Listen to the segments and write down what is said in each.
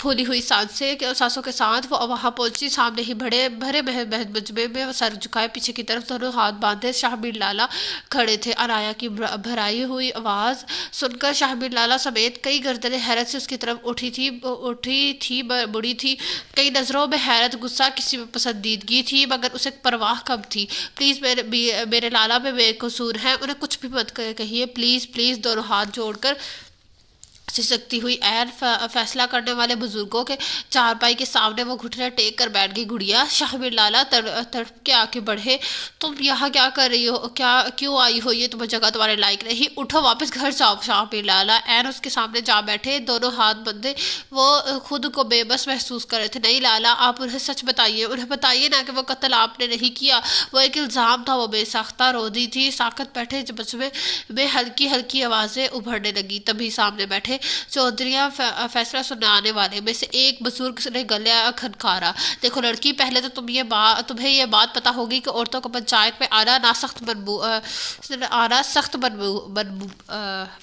پھولی ہوئی سانسوں کے ساتھ وہ وہاں پہنچی. سامنے ہی بڑے بھرے مجمع میں وہ سر جھکائے پیچھے کی طرف دونوں ہاتھ باندھے شاہ میر لالا کھڑے تھے. عنایا کی بھرائی ہوئی آواز سن کر شاہ میر لالا سمیت کئی گردنیں حیرت سے اس کی طرف اٹھی تھی بڑی تھی. کئی نظروں میں حیرت، غصہ، کسی میں پسندیدگی تھی، مگر اسے پرواہ کم تھی. پلیز میرے لالا میں بے قصور ہیں، انہیں کچھ بھی مت کہیے، پلیز پلیز. دونوں ہاتھ جوڑ کر سسکتی ہوئی عین فیصلہ کرنے والے بزرگوں کے چارپائی کے سامنے وہ گھٹنے ٹیک کر بیٹھ گئی. گڑیا، شاہ میر لالا تڑپ کے آگے بڑھے. تم یہاں کیا کر رہی ہو؟ کیوں آئی ہو؟ یہ تمہیں جگہ تمہارے لائق نہیں. اٹھو، واپس گھر جاؤ. شاہ میر لالا عین اس کے سامنے جا بیٹھے، دونوں ہاتھ بندھے. وہ خود کو بے بس محسوس کر رہے تھے. نہیں لالا، آپ انہیں سچ بتائیے. انہیں بتائیے نا کہ وہ قتل آپ نے نہیں کیا، وہ ایک الزام تھا. وہ بے ساختہ رو دی تھی. ساکت بیٹھے مجمع میں ہلکی ہلکی آوازیں ابھرنے لگی. تبھی سامنے بیٹھے چودھریاں فیصلہ سنانے والے میں سے ایک بزرگ نے گلا کھنکارا. دیکھو لڑکی، پہلے تو تمہیں یہ بات پتہ ہوگی کہ عورتوں کو پنچایت میں آنا سخت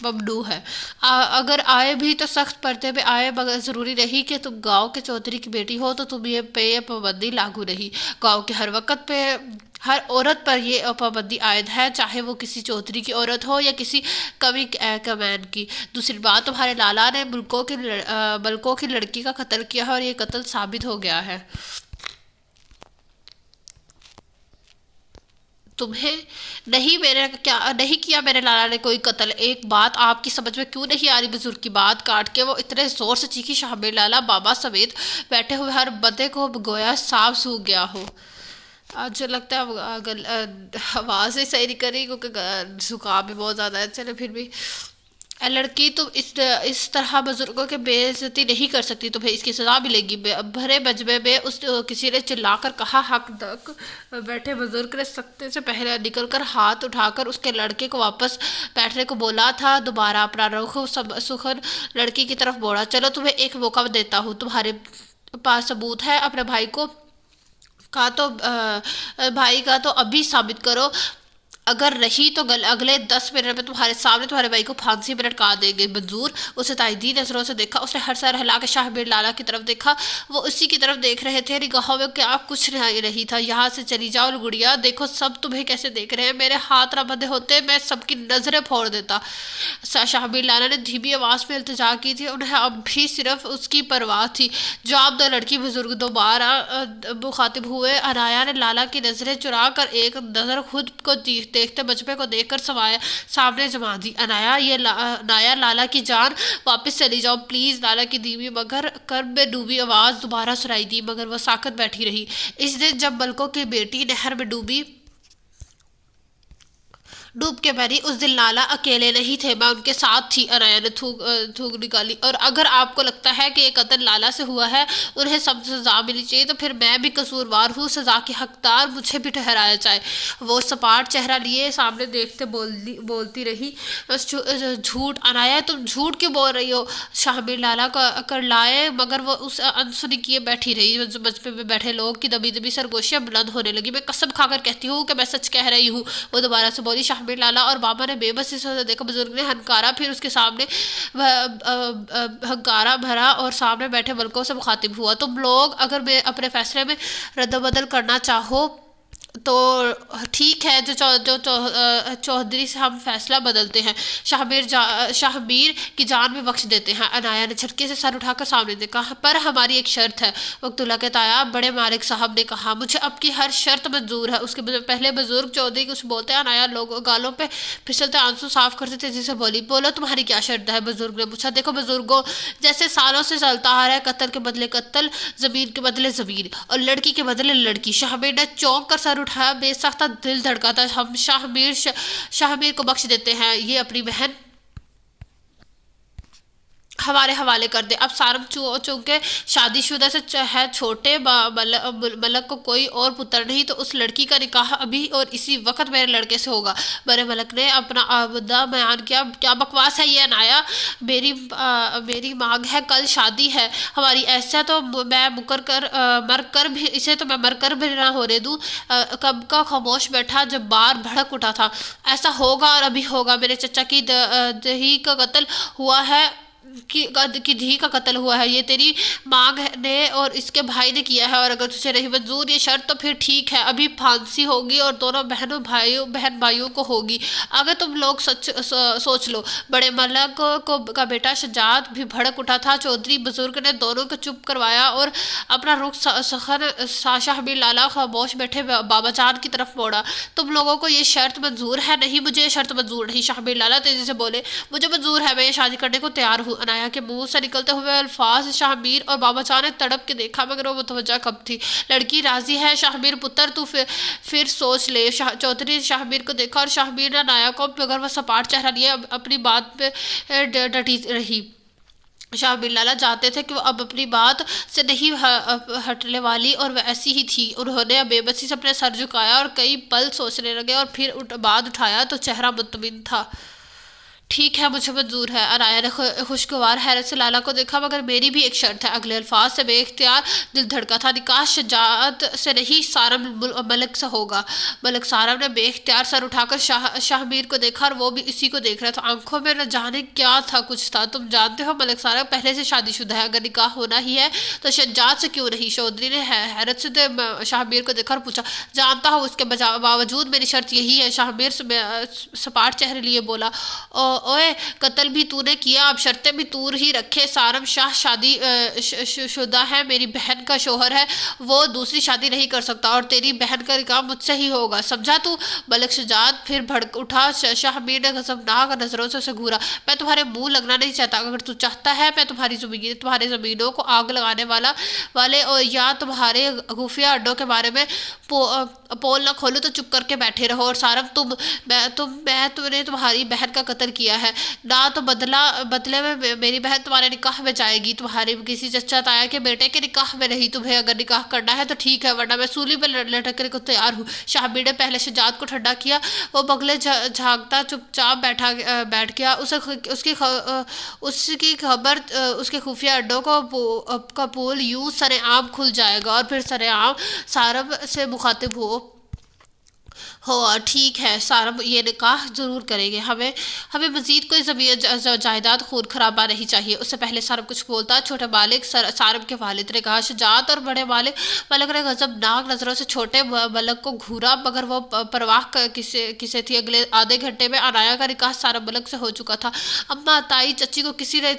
ممنوع ہے. اگر آئے بھی تو سخت پردے میں آئے، مگر ضروری نہیں کہ تم گاؤں کے چودھری کی بیٹی ہو تو تم یہ پابندی لاگو نہیں. گاؤں کے ہر عورت پر یہ پابندی عائد ہے، چاہے وہ کسی چودھری کی عورت ہو یا کسی کمی کمین کی. دوسری بات، تمہارے لالا نے ملکوں کی لڑکی کا قتل کیا ہے اور یہ قتل ثابت ہو گیا ہے. تمہیں نہیں کیا میرے لالا نے کوئی قتل. ایک بات آپ کی سمجھ میں کیوں نہیں آ رہی؟ بزرگ کی بات کاٹ کے وہ اتنے زور سے چیخی. شاہ میر لالا بابا سمیت بیٹھے ہوئے ہر بندے کو گویا سانپ سونگھ گیا ہو. جو لگتا ہے آواز ہی صحیح نہیں کر رہی کیونکہ زکام بھی بہت زیادہ ہے. چلے پھر بھی لڑکی، تم اس طرح بزرگوں کے بے عزتی نہیں کر سکتی، تمہیں اس کی سزا ملے گی. بھرے مجمع میں کسی نے چلا کر کہا. حق تک بیٹھے بزرگ نے سکتے سے پہلے نکل کر ہاتھ اٹھا کر اس کے لڑکے کو واپس بیٹھنے کو بولا تھا. دوبارہ اپنا رخ سخن لڑکی کی طرف موڑا. چلو تمہیں ایک موقع دیتا ہوں. تمہارے پاس ثبوت ہے؟ اپنے بھائی کا تو ابھی ثابت کرو. اگر رہی تو اگلے 10 منٹ میں تمہارے سامنے تمہارے بھائی کو پھانسی پر لٹکا دیں گے. منظور اسے تائیدی نظروں سے دیکھا. اس نے ہر سر ہلا کے شاہ میر لالا کی طرف دیکھا. وہ اسی کی طرف دیکھ رہے تھے. نگاہوں میں کیا کچھ نہیں تھا. یہاں سے چلی جاؤ گڑیا. دیکھو سب تمہیں کیسے دیکھ رہے ہیں. میرے ہاتھ نہ بندھے ہوتے میں سب کی نظریں پھوڑ دیتا. شاہ میر لالا نے دھیمی آواز میں التجا کی تھی. انہیں اب بھی صرف اس کی پرواہ تھی. جواب دو لڑکی. بزرگ دوبارہ مخاطب ہوئے. عنایا نے لالا کی نظریں چرا کر ایک نظر خود کو دیکھتے مجمع کو دیکھ کر سامنے جما دی. عنایا، لالا کی جان، واپس چلی جاؤ پلیز. لالا کی دھیمی مگر کرب میں ڈوبی آواز دوبارہ سنائی دی، مگر وہ ساکت بیٹھی رہی. اس دن جب ملکوں کی بیٹی نہر میں ڈوب کے مری، اس دن لالا اکیلے نہیں تھے، میں ان کے ساتھ تھی. عنایا نے تھوک نکالی. اور اگر آپ کو لگتا ہے کہ یہ قتل لالا سے ہوا ہے، انہیں سب سزا ملنی چاہیے، تو پھر میں بھی قصوروار ہوں. سزا کی حقدار مجھے بھی ٹھہرایا جائے. وہ سپاٹ چہرہ لیے سامنے دیکھتے بولتی رہی. جھوٹ عنایا، تم جھوٹ کیوں بول رہی ہو؟ شاہ میر لالا کر لائے، مگر وہ اس انسنی کیے بیٹھی رہی. مجمع میں بیٹھے لوگ کی دبی دبی سرگوشیاں بلند ہونے لگی. میں قسم کھا کر کہتی ہوں کہ میں سچ کہہ رہی ہوں. وہ دوبارہ سے بولی. شاہ میر لالا اور بابا نے بے بسی سے دیکھا. بزرگ نے ہنکارا، پھر اس کے سامنے ہنکارا بھرا اور سامنے بیٹھے ملکوں سے مخاطب ہوا. تم لوگ اگر میں اپنے فیصلے میں رد و بدل کرنا چاہو تو ٹھیک ہے. جو چودھری سے ہم فیصلہ بدلتے ہیں، شاہ میر کی جان بھی بخش دیتے ہیں. عنایا نے جھٹکے سے سر اٹھا کر سامنے دیکھا. پر ہماری ایک شرط ہے. وقت اللہ کے تایاب بڑے مالک صاحب نے کہا. مجھے اب کی ہر شرط منظور ہے. اس کے پہلے بزرگ چودھری کچھ بولتے. عنایا لوگوں گالوں پہ پھسلتے آنسو صاف کرتے تھے جسے بولی. بولو تمہاری کیا شرط ہے؟ بزرگ نے پوچھا. دیکھو بزرگوں، جیسے سالوں سے چلتا آ رہا ہے، قتل کے بدلے قتل، زمین کے بدلے زمین اور لڑکی کے بدلے لڑکی. شاہ میر نے چونک کر سر اٹھایا. بے ساختہ دل دھڑکا تھا. ہم شاہ میر کو بخش دیتے ہیں. یہ اپنی بہن ہمارے حوالے کر دے. اب سارم چونکہ شادی شدہ سے ہے، چھوٹے ملک کو کوئی اور پتر نہیں، تو اس لڑکی کا نکاح ابھی اور اسی وقت میرے لڑکے سے ہوگا. بڑے ملک نے اپنا مدعا بیان کیا. کیا بکواس ہے یہ عنایا؟ میری مانگ ہے، کل شادی ہے ہماری. ایسا تو میں مر کر بھی نہ ہونے دوں. کب کا خاموش بیٹھا جب بار بھڑک اٹھا تھا. ایسا ہوگا اور ابھی ہوگا. میرے چچا کی دہی کا قتل ہوا ہے. کی دھی کا قتل ہوا ہے، یہ تیری ماں نے اور اس کے بھائی نے کیا ہے، اور اگر تجھے نہیں منظور یہ شرط تو پھر ٹھیک ہے، ابھی پھانسی ہوگی اور دونوں بہن بھائیوں کو ہوگی۔ اگر تم لوگ سوچ لو۔ بڑے ملک کا بیٹا شجاعت بھی بھڑک اٹھا تھا۔ چودھری بزرگ نے دونوں کو چپ کروایا اور اپنا رخ سخن شاہبیر لالہ خاموش بیٹھے بابا جان کی طرف موڑا۔ تم لوگوں کو یہ شرط منظور ہے؟ نہیں، مجھے یہ شرط منظور نہیں، شاہبیر لالہ تیزی سے بولے۔ مجھے منظور ہے، میں یہ شادی کرنے کو تیار ہوں۔ عنایا کے منہ سے نکلتے ہوئے الفاظ شاہبیر اور بابا جان نے تڑپ کے دیکھا، مگر وہ متوجہ کب تھی۔ لڑکی راضی ہے شاہبیر پتر، تو پھر سوچ لے۔ چودھری نے شاہبیر کو دیکھا اور شاہبیر نے عنایا کو، مگر وہ سپاٹ چہرہ لیے اپنی بات پہ ڈٹی رہی۔ شاہبیر لالہ جانتے تھے کہ وہ اب اپنی بات سے نہیں ہٹنے والی، اور وہ ایسی ہی تھی۔ انہوں نے بے بسی سے اپنا سر جھکایا اور کئی پل سوچنے لگے، اور پھر بعد اٹھایا تو چہرہ مطمئن تھا۔ ٹھیک ہے، مجھے منظور ہے۔ عنایا نے خوشگوار حیرت سے لالہ کو دیکھا، مگر میری بھی ایک شرط ہے۔ اگلے الفاظ سے بے اختیار دل دھڑکا تھا۔ نکاح شجاعت سے نہیں، سارم ملک سے ہوگا۔ ملک سارم نے بے اختیار سر اٹھا کر شاہبیر کو دیکھا، اور وہ بھی اسی کو دیکھ رہا تھا۔ آنکھوں میں نہ جانے کیا تھا، کچھ تھا۔ تم جانتے ہو ملک سارم پہلے سے شادی شدہ ہے، اگر نکاح ہونا ہی ہے تو شجاعت سے کیوں نہیں؟ چودھری نے حیرت سے شاہبیر کو دیکھا اور پوچھا۔ جانتا ہوں، اس کے باوجود میری شرط یہی ہے۔ شاہبیر سپاٹ چہرے لیے بولا۔ اوئے، قتل بھی تو نے کیا، اب شرطیں بھی تو ہی رکھے۔ سارم شاہ شادی شدہ ہے، میری بہن کا شوہر ہے، وہ دوسری شادی نہیں کر سکتا، اور تیری بہن کا نکاح مجھ سے ہی ہوگا، سمجھا تو؟ ملک شجاعت پھر بھڑک اٹھا۔ شاہبیر نے غضبناک نظروں سے اسے گھورا۔ میں تمہارے منہ لگنا نہیں چاہتا، اگر تو چاہتا ہے میں تمہاری زمینوں کو آگ لگانے والے یا تمہارے خفیہ اڈوں کے بارے میں پول نہ کھولوں تو چپ کر کے بیٹھے رہو۔ اور سارم، میں نے تمہاری بہن کا قتل کیا ہے، نہ تو بدلے میں میری بہن تمہارے نکاح میں جائے گی، تمہارے کسی چچا تایا کے بیٹے کے نکاح میں نہیں۔ تمہیں اگر نکاح کرنا ہے تو ٹھیک ہے، ورنہ میں سولی پہ لٹکنے کو تیار ہوں۔ شاہبیر نے پہلے شجاعت کو ٹھنڈا کیا، وہ بغلے جھانکتا چپ چاپ بیٹھ گیا۔ اس کی خبر اس کے خفیہ اڈوں کا پول یوں سرعام کھل جائے گا، اور پھر سرعام سارم سے مخاطب ہو۔ ٹھیک ہے، سارم یہ نکاح ضرور کریں گے، ہمیں مزید کوئی زمین جائیداد خون خرابہ نہیں چاہیے۔ اس سے پہلے سارم کچھ بولتا، چھوٹے مالک سارم کے والد نے کہا۔ شجاعت اور بڑے ملک نے غضبناک نظروں سے چھوٹے ملک کو گھورا، مگر وہ پرواہ کسے تھی۔ اگلے آدھے گھنٹے میں عنایا کا نکاح سارم ملک سے ہو چکا تھا۔ اماں، تائی، چچی کو کسی نے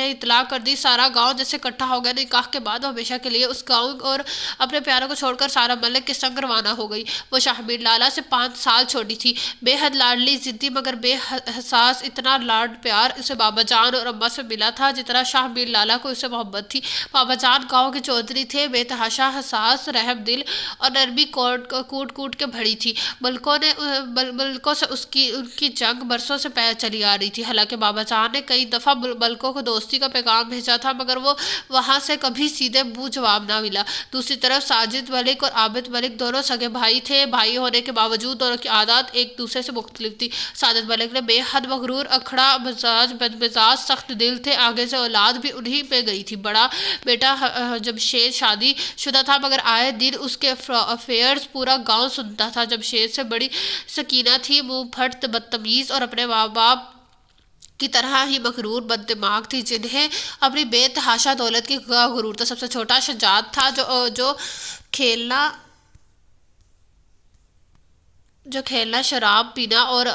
اطلاع کر دی۔ سارا گاؤں جیسے اکٹھا ہو گیا۔ نکاح کے بعد وہ ہمیشہ کے لیے اس گاؤں اور اپنے پیاروں کو چھوڑ کر سارم ملک کے سنگ روانہ ہو گئی۔ وہ شاہبیر لالہ سے 5 سال چھوٹی تھی، بے حد لاڈلی، ضدی مگر بے حساس۔ اتنا لاڈ پیار اسے بابا جان اور اماں سے ملا تھا جتنا شاہبیر لالہ کو اسے محبت تھی۔ بابا جان گاؤں کے چودھری تھے، بے تحاشا حساس، رحم دل، اور نرمی کوٹ کے بھری تھی۔ ملکوں سے ان کی جنگ برسوں سے چلی آ رہی تھی۔ حالانکہ بابا جان نے کئی دفعہ ملکوں کو دوستی کا پیغام بھیجا تھا، مگر وہ وہاں سے کبھی سیدھے منہ جواب نہ ملا۔ دوسری طرف ساجد ملک اور عابد ملک دونوں سگے بھائی تھے۔ بھائی ہونے کے باوجود دونوں کی عادات ایک دوسرے سے مختلف تھی۔ ساجد ملک نے بے حد مغرور، اکھڑا مزاج، بد مزاج، سخت دل تھے۔ آگے سے اولاد بھی انہی پہ گئی تھی۔ بڑا بیٹا جمشید شادی شدہ تھا، مگر آئے دن اس کے افیئرز پورا گاؤں سنتا تھا۔ جمشید سے بڑی سکینہ تھی، منہ پھٹ، بدتمیز اور اپنے ماں باپ کی طرح ہی مغرور بد دماغ تھی، جنہیں اپنی بے تحاشا دولت کی غرور تھا۔ سب سے چھوٹا شجاعت تھا، جو کھیلنا، شراب پینا اور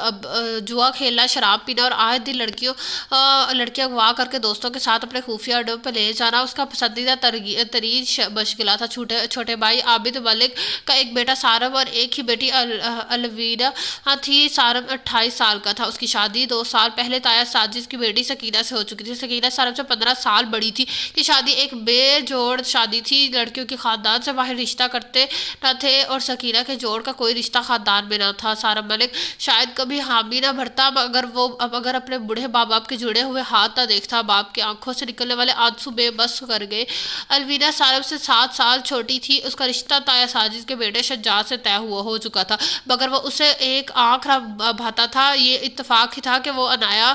جوا کھیلنا، شراب پینا اور آئے دن لڑکیاں اغوا کر کے دوستوں کے ساتھ اپنے خفیہ اڈوں پہ لے جانا اس کا پسندیدہ ترین مشغلہ تھا۔ چھوٹے بھائی عابد ملک کا ایک بیٹا سارم اور ایک ہی بیٹی الوینا تھی۔ سارم 28 سال کا تھا۔ اس کی شادی 2 سال پہلے تایا ساجد کی بیٹی سکینہ سے ہو چکی تھی۔ سکینہ سارم سے 15 سال بڑی تھی۔ یہ شادی ایک بے جوڑ شادی تھی۔ لڑکیوں کے خاندان سے باہر رشتہ کرتے نہ تھے، اور سکینہ کے جوڑ کا کوئی رشتہ خاندان میں نہ تھا۔ سارم ملک شاید کبھی حامی نہ بھرتا اگر اپنے بوڑھے باپ کے جڑے ہوئے ہاتھ نہ دیکھتا۔ باپ کی آنکھوں سے نکلنے والے آنسو بے بس کر گئے۔ الوینا سارم سے 7 سال چھوٹی تھی۔ اس کا رشتہ تایا ساجد کے بیٹے شجاعت سے طے ہو چکا تھا، مگر وہ اسے ایک آنکھ نہ بھاتا تھا۔ یہ اتفاق ہی تھا کہ وہ عنایا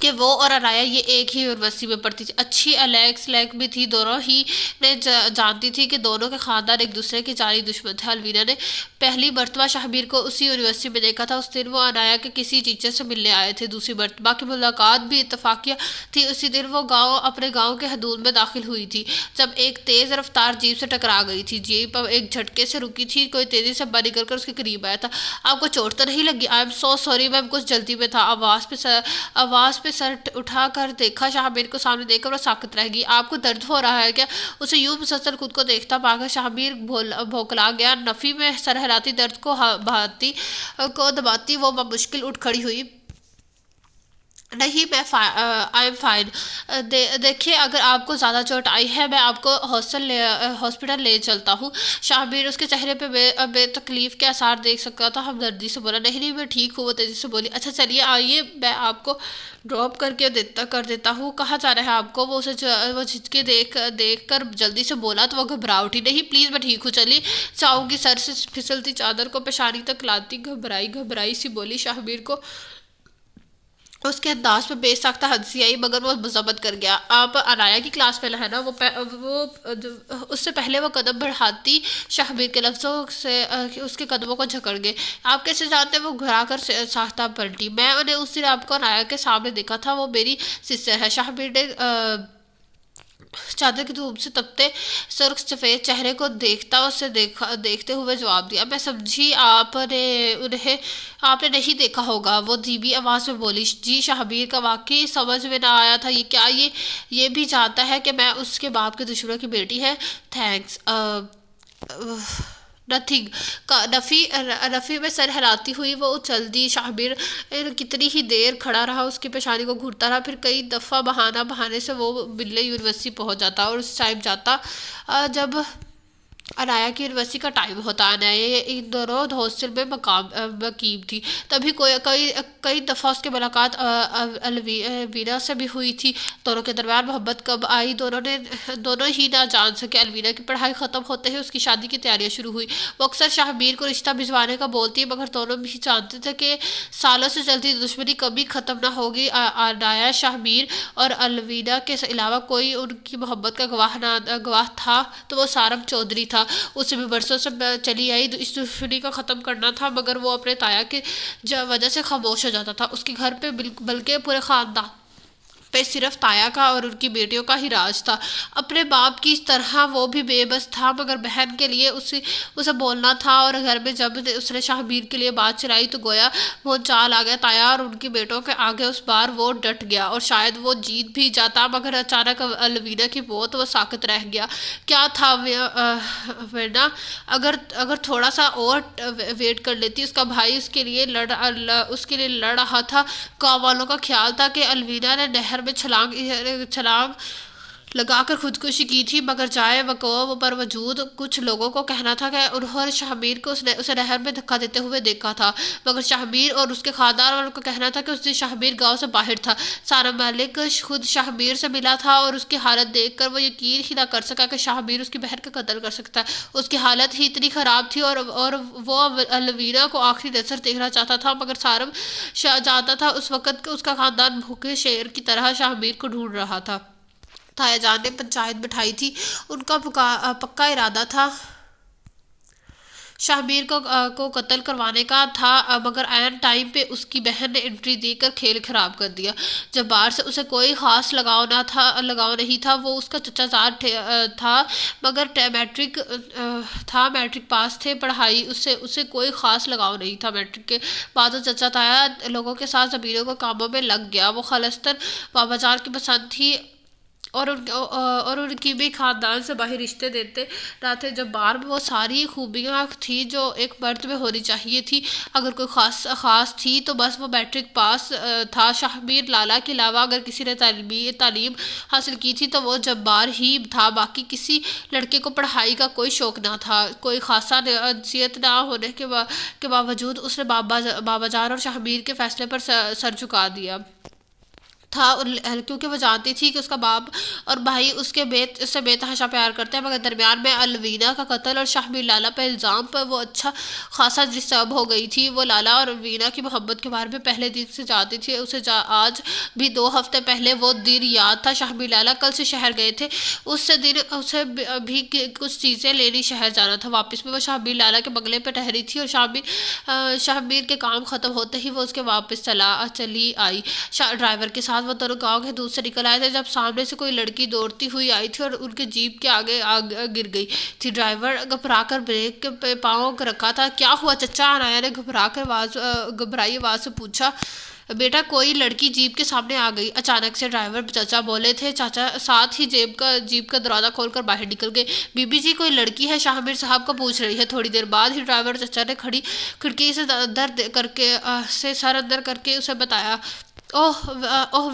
کہ وہ اور انایا یہ ایک ہی یونیورسٹی میں پڑھتی تھی. اچھی الیکس لیک بھی تھی. دونوں ہی نے جانتی تھی کہ دونوں کے خاندان ایک دوسرے کے جانی دشمن تھے. الوینا نے پہلی مرتبہ شہبیر کو اسی یونیورسٹی میں دیکھا تھا. اس دن وہ انایا کے کسی ٹیچر سے ملنے آئے تھے. دوسری مرتبہ کی ملاقات بھی اتفاقیہ تھی. اسی دن وہ اپنے گاؤں کے حدود میں داخل ہوئی تھی جب ایک تیز رفتار جیپ سے ٹکرا گئی تھی. جیپ ایک جھٹکے سے رکی تھی. کوئی تیزی سے باہر نکل کر اس کے قریب آیا تھا. آپ کو چوٹ تو نہیں لگی؟ I am so sorry ma'am, کچھ جلدی میں تھا. آواز پہ سر اٹھا کر دیکھا. شہبیر کو سامنے دیکھ کر وہ ساکت رہ گئی. آپ کو درد ہو رہا ہے کیا؟ اسے یوں مسلسل خود کو دیکھتا پا کر شہبیر بھوکلا گیا. نفی میں سر ہلاتی، درد کو دباتی وہ بمشکل اٹھ کھڑی ہوئی. نہیں، میں آئی ایم فائن. دیکھیے، اگر آپ کو زیادہ چوٹ آئی ہے میں آپ کو ہاسپٹل لے چلتا ہوں. شہبیر اس کے چہرے پہ بے تکلیف کے آثار دیکھ سکتا تھا. ہمدردی سے بولا. نہیں میں ٹھیک ہوں. وہ تیزی سے بولی. اچھا چلیے آئیے، میں آپ کو ڈراپ کر دیتا ہوں. کہاں جا رہا ہے آپ کو؟ وہ جھجکے دیکھ کر جلدی سے بولا تو وہ گھبرا اٹھی. نہیں پلیز میں ٹھیک ہوں، چلیے جاؤں گی. سر سے پھسلتی چادر کو پیشانی تک لاتی گھبرائی سی بولی. شہبیر کو اس کے انداز پہ بے ساختہ ہنسی آئی مگر وہ ضبط کر گیا. آپ انایا کی کلاس میں ہے نا؟ وہ اس سے پہلے وہ قدم بڑھاتی شہبیر کے لفظوں سے اس کے قدموں کو جھکڑ گئے. آپ کیسے جانتے؟ وہ گھرا کر ساختہ پلٹی. میں انہیں اس دن آپ کو انایا کے سامنے دیکھا تھا. وہ میری سسٹر ہے. شہبیر نے چادر کی دھوپ سے تپتے سرخ سفید چہرے کو دیکھتے ہوئے جواب دیا. میں سمجھی آپ نے نہیں دیکھا ہوگا. وہ دھیمی آواز میں بولی. جی شہبیر کا واقعی سمجھ میں نہ آیا تھا. یہ بھی جانتا ہے کہ میں اس کے باپ کے دشمنوں کی بیٹی ہے؟ Thanks nothing. نفی میں سر ہلاتی ہوئی وہ چل دی. شہبیر کتنی ہی دیر کھڑا رہا. اس کی پیشانی کو گھورتا رہا. پھر کئی دفعہ بہانے سے وہ ملنے یونیورسٹی پہنچ جاتا اور اس ٹائم جاتا جب انایا کی یونیورسٹی کا ٹائم ہوتا. انایا ان دونوں ہاسٹل میں مقیم تھی. تبھی کئی دفعہ اس کی ملاقات الوینا سے بھی ہوئی تھی. دونوں کے درمیان محبت کب آئی دونوں ہی نہ جان سکے. الوینا کی پڑھائی ختم ہوتے ہی اس کی شادی کی تیاریاں شروع ہوئی. وہ اکثر شہبیر کو رشتہ بھجوانے کا بولتی مگر دونوں بھی جانتے تھے کہ سالوں سے چلتی دشمنی کبھی ختم نہ ہوگی. انایا شہبیر اور الوینا کے علاوہ کوئی ان کی محبت کا گواہ تھا تو وہ سارم چودھری تھا. اسے بھی برسوں سے چلی آئی اس دشمنی کا ختم کرنا تھا مگر وہ اپنے تایا کی وجہ سے خاموش ہو جاتا تھا. اس کے گھر پہ بلکہ پورے خاندان پہ صرف تایا کا اور ان کی بیٹیوں کا ہی راج تھا. اپنے باپ کی طرح وہ بھی بے بس تھا مگر بہن کے لیے اسے بولنا تھا. اور گھر میں جب اس نے شہبیر کے لیے بات چلائی تو گویا وہ چال آ گیا. تایا اور ان کی بیٹوں کے آگے اس بار وہ ڈٹ گیا اور شاید وہ جیت بھی جاتا مگر اچانک الوینا کی موت وہ ساکت رہ گیا. کیا تھا ورنہ اگر تھوڑا سا اور ویٹ کر لیتی. اس کا بھائی اس کے لیے لڑ رہا تھا. گاؤں والوں کا خیال تھا کہ الوینا نے نہر میں چھلانگ لگا کر خودکشی کی تھی مگر جائے وقوع پر وجود کچھ لوگوں کو کہنا تھا کہ انہوں نے شہبیر کو اسے نہر میں دھکا دیتے ہوئے دیکھا تھا مگر شہبیر اور اس کے خاندان والوں کا کہنا تھا کہ اس دن شہبیر گاؤں سے باہر تھا. سارا ملک خود شہبیر سے ملا تھا اور اس کی حالت دیکھ کر وہ یقین ہی نہ کر سکا کہ شہبیر اس کی بہن کا قتل کر سکتا ہے. اس کی حالت ہی اتنی خراب تھی اور وہ الوینا کو آخری نظر دیکھنا چاہتا تھا مگر سارم جانتا تھا اس وقت اس کا خاندان بھوکے شیر کی طرح شہبیر کو ڈھونڈ رہا تھا. تایا جان نے پنچایت بٹھائی تھی. ان کا پکا ارادہ تھا شہبیر کو قتل کروانے کا تھا مگر عین ٹائم پہ اس کی بہن نے انٹری دے کر کھیل خراب کر دیا. جب باہر سے اسے کوئی خاص لگاؤ نہیں تھا. وہ اس کا چچا زاد تھا مگر میٹرک پاس تھے. پڑھائی اسے کوئی خاص لگاؤ نہیں تھا. میٹرک کے بعد وہ چچا تایا لوگوں کے ساتھ زمینوں کے کاموں میں لگ گیا. وہ خالصتاً بابا جان کی پسند تھی اور ان کی بھی خاندان سے باہر رشتے دیتے نہ تھے. جب بار میں وہ ساری خوبیاں تھی جو ایک مرد میں ہونی چاہیے تھی. اگر کوئی خاص تھی تو بس وہ میٹرک پاس تھا. شہبیر لالا کے علاوہ اگر کسی نے تعلیم حاصل کی تھی تو وہ جبار ہی تھا. باقی کسی لڑکے کو پڑھائی کا کوئی شوق نہ تھا. کوئی خاصا نصیحت نہ ہونے کے باوجود اس نے بابا جان اور شہبیر کے فیصلے پر سر جھکا دیا. تھا، کیونکہ وہ جانتی تھی کہ اس کا باپ اور بھائی اس سے بے تحاشا پیار کرتے ہیں، مگر درمیان میں الوینا کا قتل اور شاہبیر لالا پہ الزام پر وہ اچھا خاصا ڈسٹرب ہو گئی تھی۔ وہ لالا اور الوینا کی محبت کے بارے میں پہلے دن سے جانتی تھی، اسے آج بھی 2 ہفتے پہلے وہ دن یاد تھا۔ شاہبیر لالا کل سے شہر گئے تھے، اسے بھی کچھ چیزیں لینی شہر جانا تھا۔ واپس میں وہ شاہبیر لالا کے بنگلے پہ ٹہری تھی اور شاہبیر کے کام ختم ہوتے ہی وہ اس کے واپس چلی آئی ڈرائیور کے ساتھ۔ وہ دونوں گاؤں کے دودھ سے نکل آئے تھے جب سامنے سے کوئی لڑکی دوڑتی ہوئی آئی تھی اور ان کے جیپ کے آگے گر گئی تھی۔ ڈرائیور گھبرا کر بریک پہ پاؤں رکھا تھا۔ کیا ہوا چچا؟ انایا نے گھبرائی آواز سے پوچھا۔ بیٹا کوئی لڑکی جیپ کے سامنے آ گئی، اچانک سے ڈرائیور چچا بولے تھے۔ چاچا ساتھ ہی جیپ کا دروازہ کھول کر باہر نکل گئے۔ بی بی جی کوئی لڑکی ہے، شاہبیر صاحب کو پوچھ رہی ہے۔ تھوڑی دیر بعد ہی ڈرائیور چچا نے کھڑکی سے سر اندر کر کے اسے بتایا، اوہ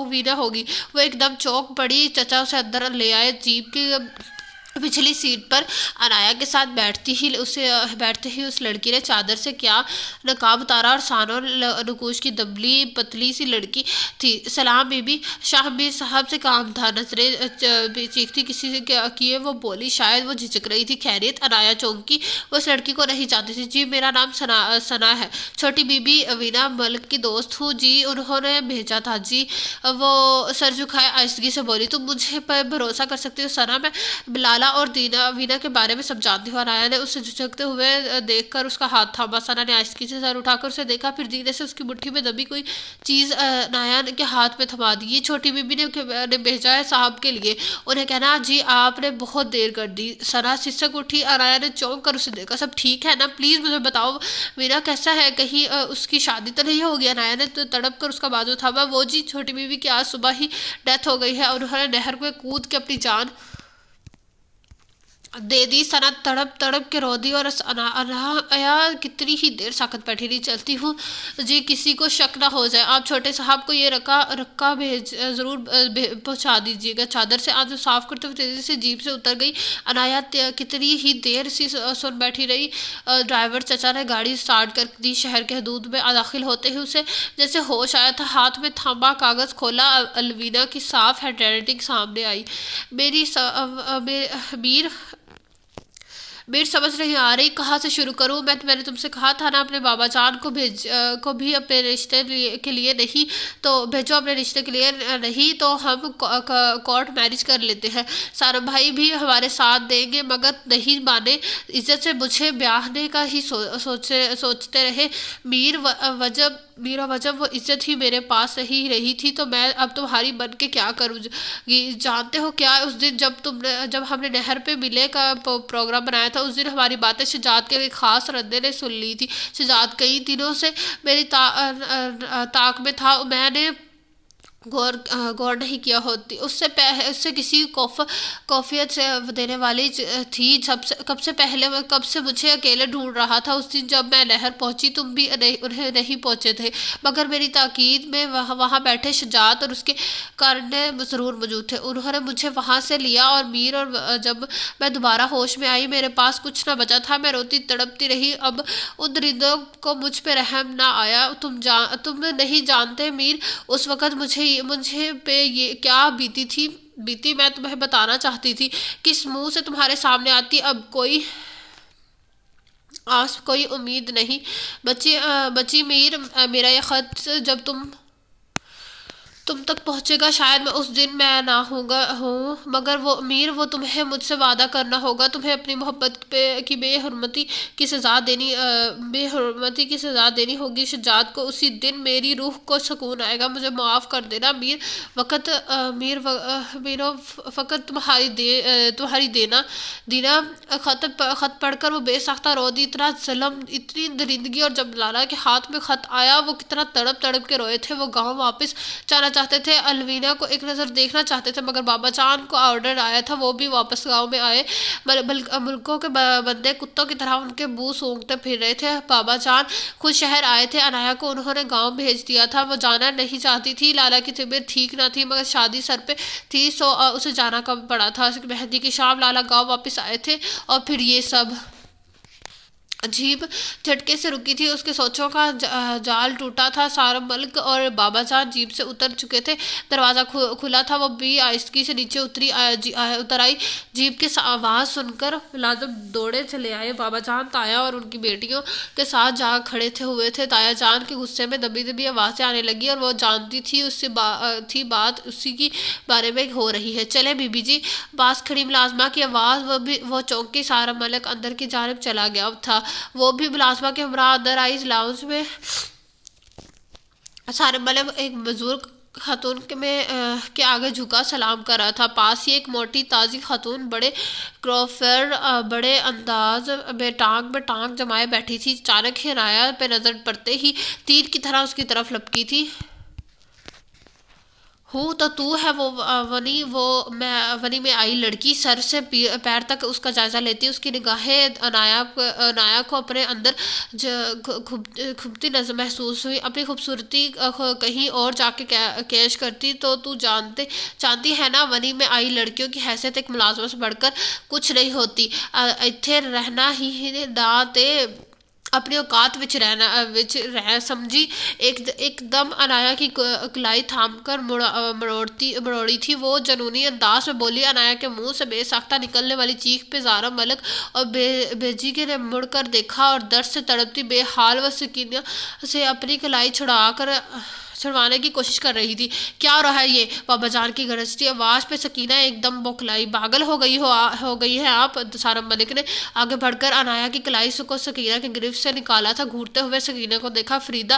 وینا ہوگی۔ وہ ایک دم چونک پڑی۔ چچا اسے اندر لے آئے۔ جیپ کی پچھلی سیٹ پر انایا کے ساتھ بیٹھتے ہی اس لڑکی نے چادر سے کیا نقاب اتارا اور سانو نقوش کی دبلی پتلی سی لڑکی تھی۔ سلام بی بی، شاہبیر صاحب سے کام تھا۔ نظریں چیختی کسی سے کیے وہ بولی، شاید وہ جھجک رہی تھی۔ خیریت؟ انایا چونکی، وہ اس لڑکی کو نہیں جانتی تھی۔ جی میرا نام ثنا ہے، چھوٹی بی بی وینا ملک کی دوست ہوں جی، انہوں نے بھیجا تھا جی، وہ سر جھکائے آہستگی سے بولی۔ تم مجھے پر بھروسہ کر سکتی ہو ثنا، میں لالا اور وینا کے بارے میں سب جانتی ہوں۔ انایا نے اسے جھجکتے ہوئے دیکھ کر اس کا ہاتھ تھاما۔ ثنا نے آہستگی سے سر اٹھا کر اسے دیکھا، پھر دھیرے سے اس کی مٹھی میں دبی کوئی چیز انایا کے ہاتھ میں تھما دی۔ یہ چھوٹی بی بی نے بھیجا ہے صاحب کے لیے، انہیں کہنا جی آپ نے بہت دیر کر دی۔ ثنا سسک اٹھی۔ انایا نے چونک کر اسے دیکھا۔ سب ٹھیک ہے نا؟ پلیز مجھے بتاؤ وینا کیسا ہے، کہیں اس کی شادی تو نہیں ہوگی؟ انایا نے تڑپ کر اس کا بازو تھاما۔ وہ جی چھوٹی بی بی کی آج صبح ہی ڈیتھ ہو گئی ہے، انہوں نے نہر میں کود کے اپنی جان دے دی۔ ثنا تڑپ کے رو دی اور انایا کتنی ہی دیر ساکت بیٹھی رہی۔ چلتی ہوں جی، کسی کو شک نہ ہو جائے، آپ چھوٹے صاحب کو یہ رکا ضرور پہنچا دیجیے گا۔ چادر سے آنسو صاف کرتے ہوئے تیزی سے جیپ سے اتر گئی۔ انایا کتنی ہی دیر سی سن بیٹھی رہی۔ ڈرائیور چچا نے گاڑی سٹارٹ کر دی۔ شہر کے حدود میں داخل ہوتے ہی اسے جیسے ہوش آیا تھا، ہاتھ میں تھاما کاغذ کھولا۔ الوینا کی صاف ہینڈ رائٹنگ سامنے آئی۔ میر سمجھ نہیں آ رہی کہاں سے شروع کروں۔ میں نے تم سے کہا تھا نا اپنے بابا جان کو بھی اپنے رشتے کے لیے نہیں تو بھیجو، اپنے رشتے کے لیے نہیں تو ہم کورٹ میرج کر لیتے ہیں، سارا بھائی بھی ہمارے ساتھ دیں گے، مگر نہیں مانے، عزت سے مجھے بیاہنے کا ہی سوچتے رہے۔ میرا وجب وہ عزت ہی میرے پاس نہیں رہی تھی تو میں اب تمہاری بن کے کیا کروں گی؟ جانتے ہو کیا، اس دن جب ہم نے نہر پہ ملے کا پروگرام بنایا تھا، اس دن ہماری باتیں شجاعت کے ایک خاص رندے نے سن لی تھی۔ شجاعت کئی دنوں سے میری طاق میں تھا، میں نے غور نہیں کیا ہوتی، اس سے کسی کوفیت سے دینے والی تھی۔ کب سے مجھے اکیلے ڈھونڈ رہا تھا۔ اس دن جب میں نہر پہنچی تم بھی انہیں نہیں پہنچے تھے، مگر میری تاکید میں وہاں بیٹھے شجاعت اور اس کے کارنے ضرور موجود تھے۔ انہوں نے مجھے وہاں سے لیا اور جب میں دوبارہ ہوش میں آئی میرے پاس کچھ نہ بچا تھا، میں روتی تڑپتی رہی۔ اب ان درندوں کو مجھ پہ رحم نہ آیا۔ تم نہیں جانتے میر، اس وقت مجھے پہ یہ کیا بیتی میں تمہیں بتانا چاہتی تھی، کس منہ سے تمہارے سامنے آتی۔ اب کوئی امید نہیں بچی میر، میرا یہ خط جب تم تک پہنچے گا شاید میں اس دن میں نہ ہوں، مگر وہ تمہیں مجھ سے وعدہ کرنا ہوگا، تمہیں اپنی محبت کی بے حرمتی کی سزا دینی ہوگی شجاعت کو۔ اسی دن میری روح کو سکون آئے گا۔ مجھے معاف کر دینا میر، فقط تمہاری دینا۔ خط پڑھ کر وہ بے ساختہ رو دی۔ اتنا ظلم، اتنی درندگی، اور جب لالا کے ہاتھ میں خط آیا وہ کتنا تڑپ کے روئے تھے۔ وہ گاؤں واپس جانا چاہتے تھے، الوینا کو ایک نظر دیکھنا چاہتے تھے، مگر بابا جان کو آرڈر آیا تھا وہ بھی واپس گاؤں میں آئے۔ ملکوں کے بندے کتوں کی طرح ان کے منہ سونگھتے پھر رہے تھے۔ بابا جان خود شہر آئے تھے، انایا کو انہوں نے گاؤں بھیج دیا تھا۔ وہ جانا نہیں چاہتی تھی، لالا کی طبیعت ٹھیک نہ تھی، مگر شادی سر پہ تھی سو اسے جانا پڑا تھا۔ مہندی کی شام لالا گاؤں واپس آئے تھے اور پھر یہ سب عجیب جھٹکے سے رکی تھی، اس کے سوچوں کا جال ٹوٹا تھا۔ سارا ملک اور بابا جان جیپ سے اتر چکے تھے، دروازہ کھلا تھا۔ وہ بھی آہستگی سے نیچے اتر آئی۔ جیپ کی آواز سن کر ملازم دوڑے چلے آئے۔ بابا جان تایا اور ان کی بیٹیوں کے ساتھ جا کھڑے ہوئے تھے۔ تایا جان کے غصے میں دبی دبی آوازیں آنے لگی اور وہ جانتی تھی بات اسی کی بارے میں ہو رہی ہے۔ چلے بی بی جی، پاس کھڑی ملازمہ کی آواز، وہ چونکی۔ سارا ملک اندر کی جانب چلا گیا تھا، وہ بھی ملازمہ کے ہمراہ اندر آئی۔ لاؤنج میں سارا ملک ایک بزرگ خاتون کے آگے جھکا سلام کر رہا تھا۔ پاس ہی ایک موٹی تازی خاتون بڑے کروفر بڑے انداز میں ٹانگ جمائے بیٹھی تھی۔ اچانک ہی عنایہ پہ نظر پڑتے ہی تیر کی طرح اس کی طرف لپکی تھی۔ ہوں تو ہے وہ ونی میں آئی لڑکی، سر سے پیر تک اس کا جائزہ لیتی، اس کی نگاہیں عنایہ کو اپنے اندر کھبتی نظر محسوس ہوئی۔ اپنی خوبصورتی کہیں اور جا کے کیش کرتی تو جانتی ہے نا، ونی میں آئی لڑکیوں کی حیثیت ایک ملازمہ سے بڑھ کر کچھ نہیں ہوتی۔ ایتھے رہنا ہی نہ تے اپنی اوقات وچ رہ سمجھی۔ ایک دم عنایہ کی کلائی تھام کر مروڑی تھی۔ وہ جنونی انداز میں بولی۔ عنایہ کے منہ سے بے ساختہ نکلنے والی چیخ پہ زارا ملک اور بیجی نے مڑ کر دیکھا اور درد سے تڑپتی بے حال وہ سکینہ سے اپنی کلائی چھڑوانے کی کوشش کر رہی تھی۔ کیا ہو رہا ہے یہ؟ بابا جان کی گرجتی آواز پہ سکینہ ایک دم بوکھلائی۔ پاگل ہو گئی ہے آپ؟ سارا ملک نے آگے بڑھ کر عنایہ کی کلائی کو سکینہ کی گرفت سے نکالا تھا۔ گھورتے ہوئے سکینہ کو دیکھا۔ فریدہ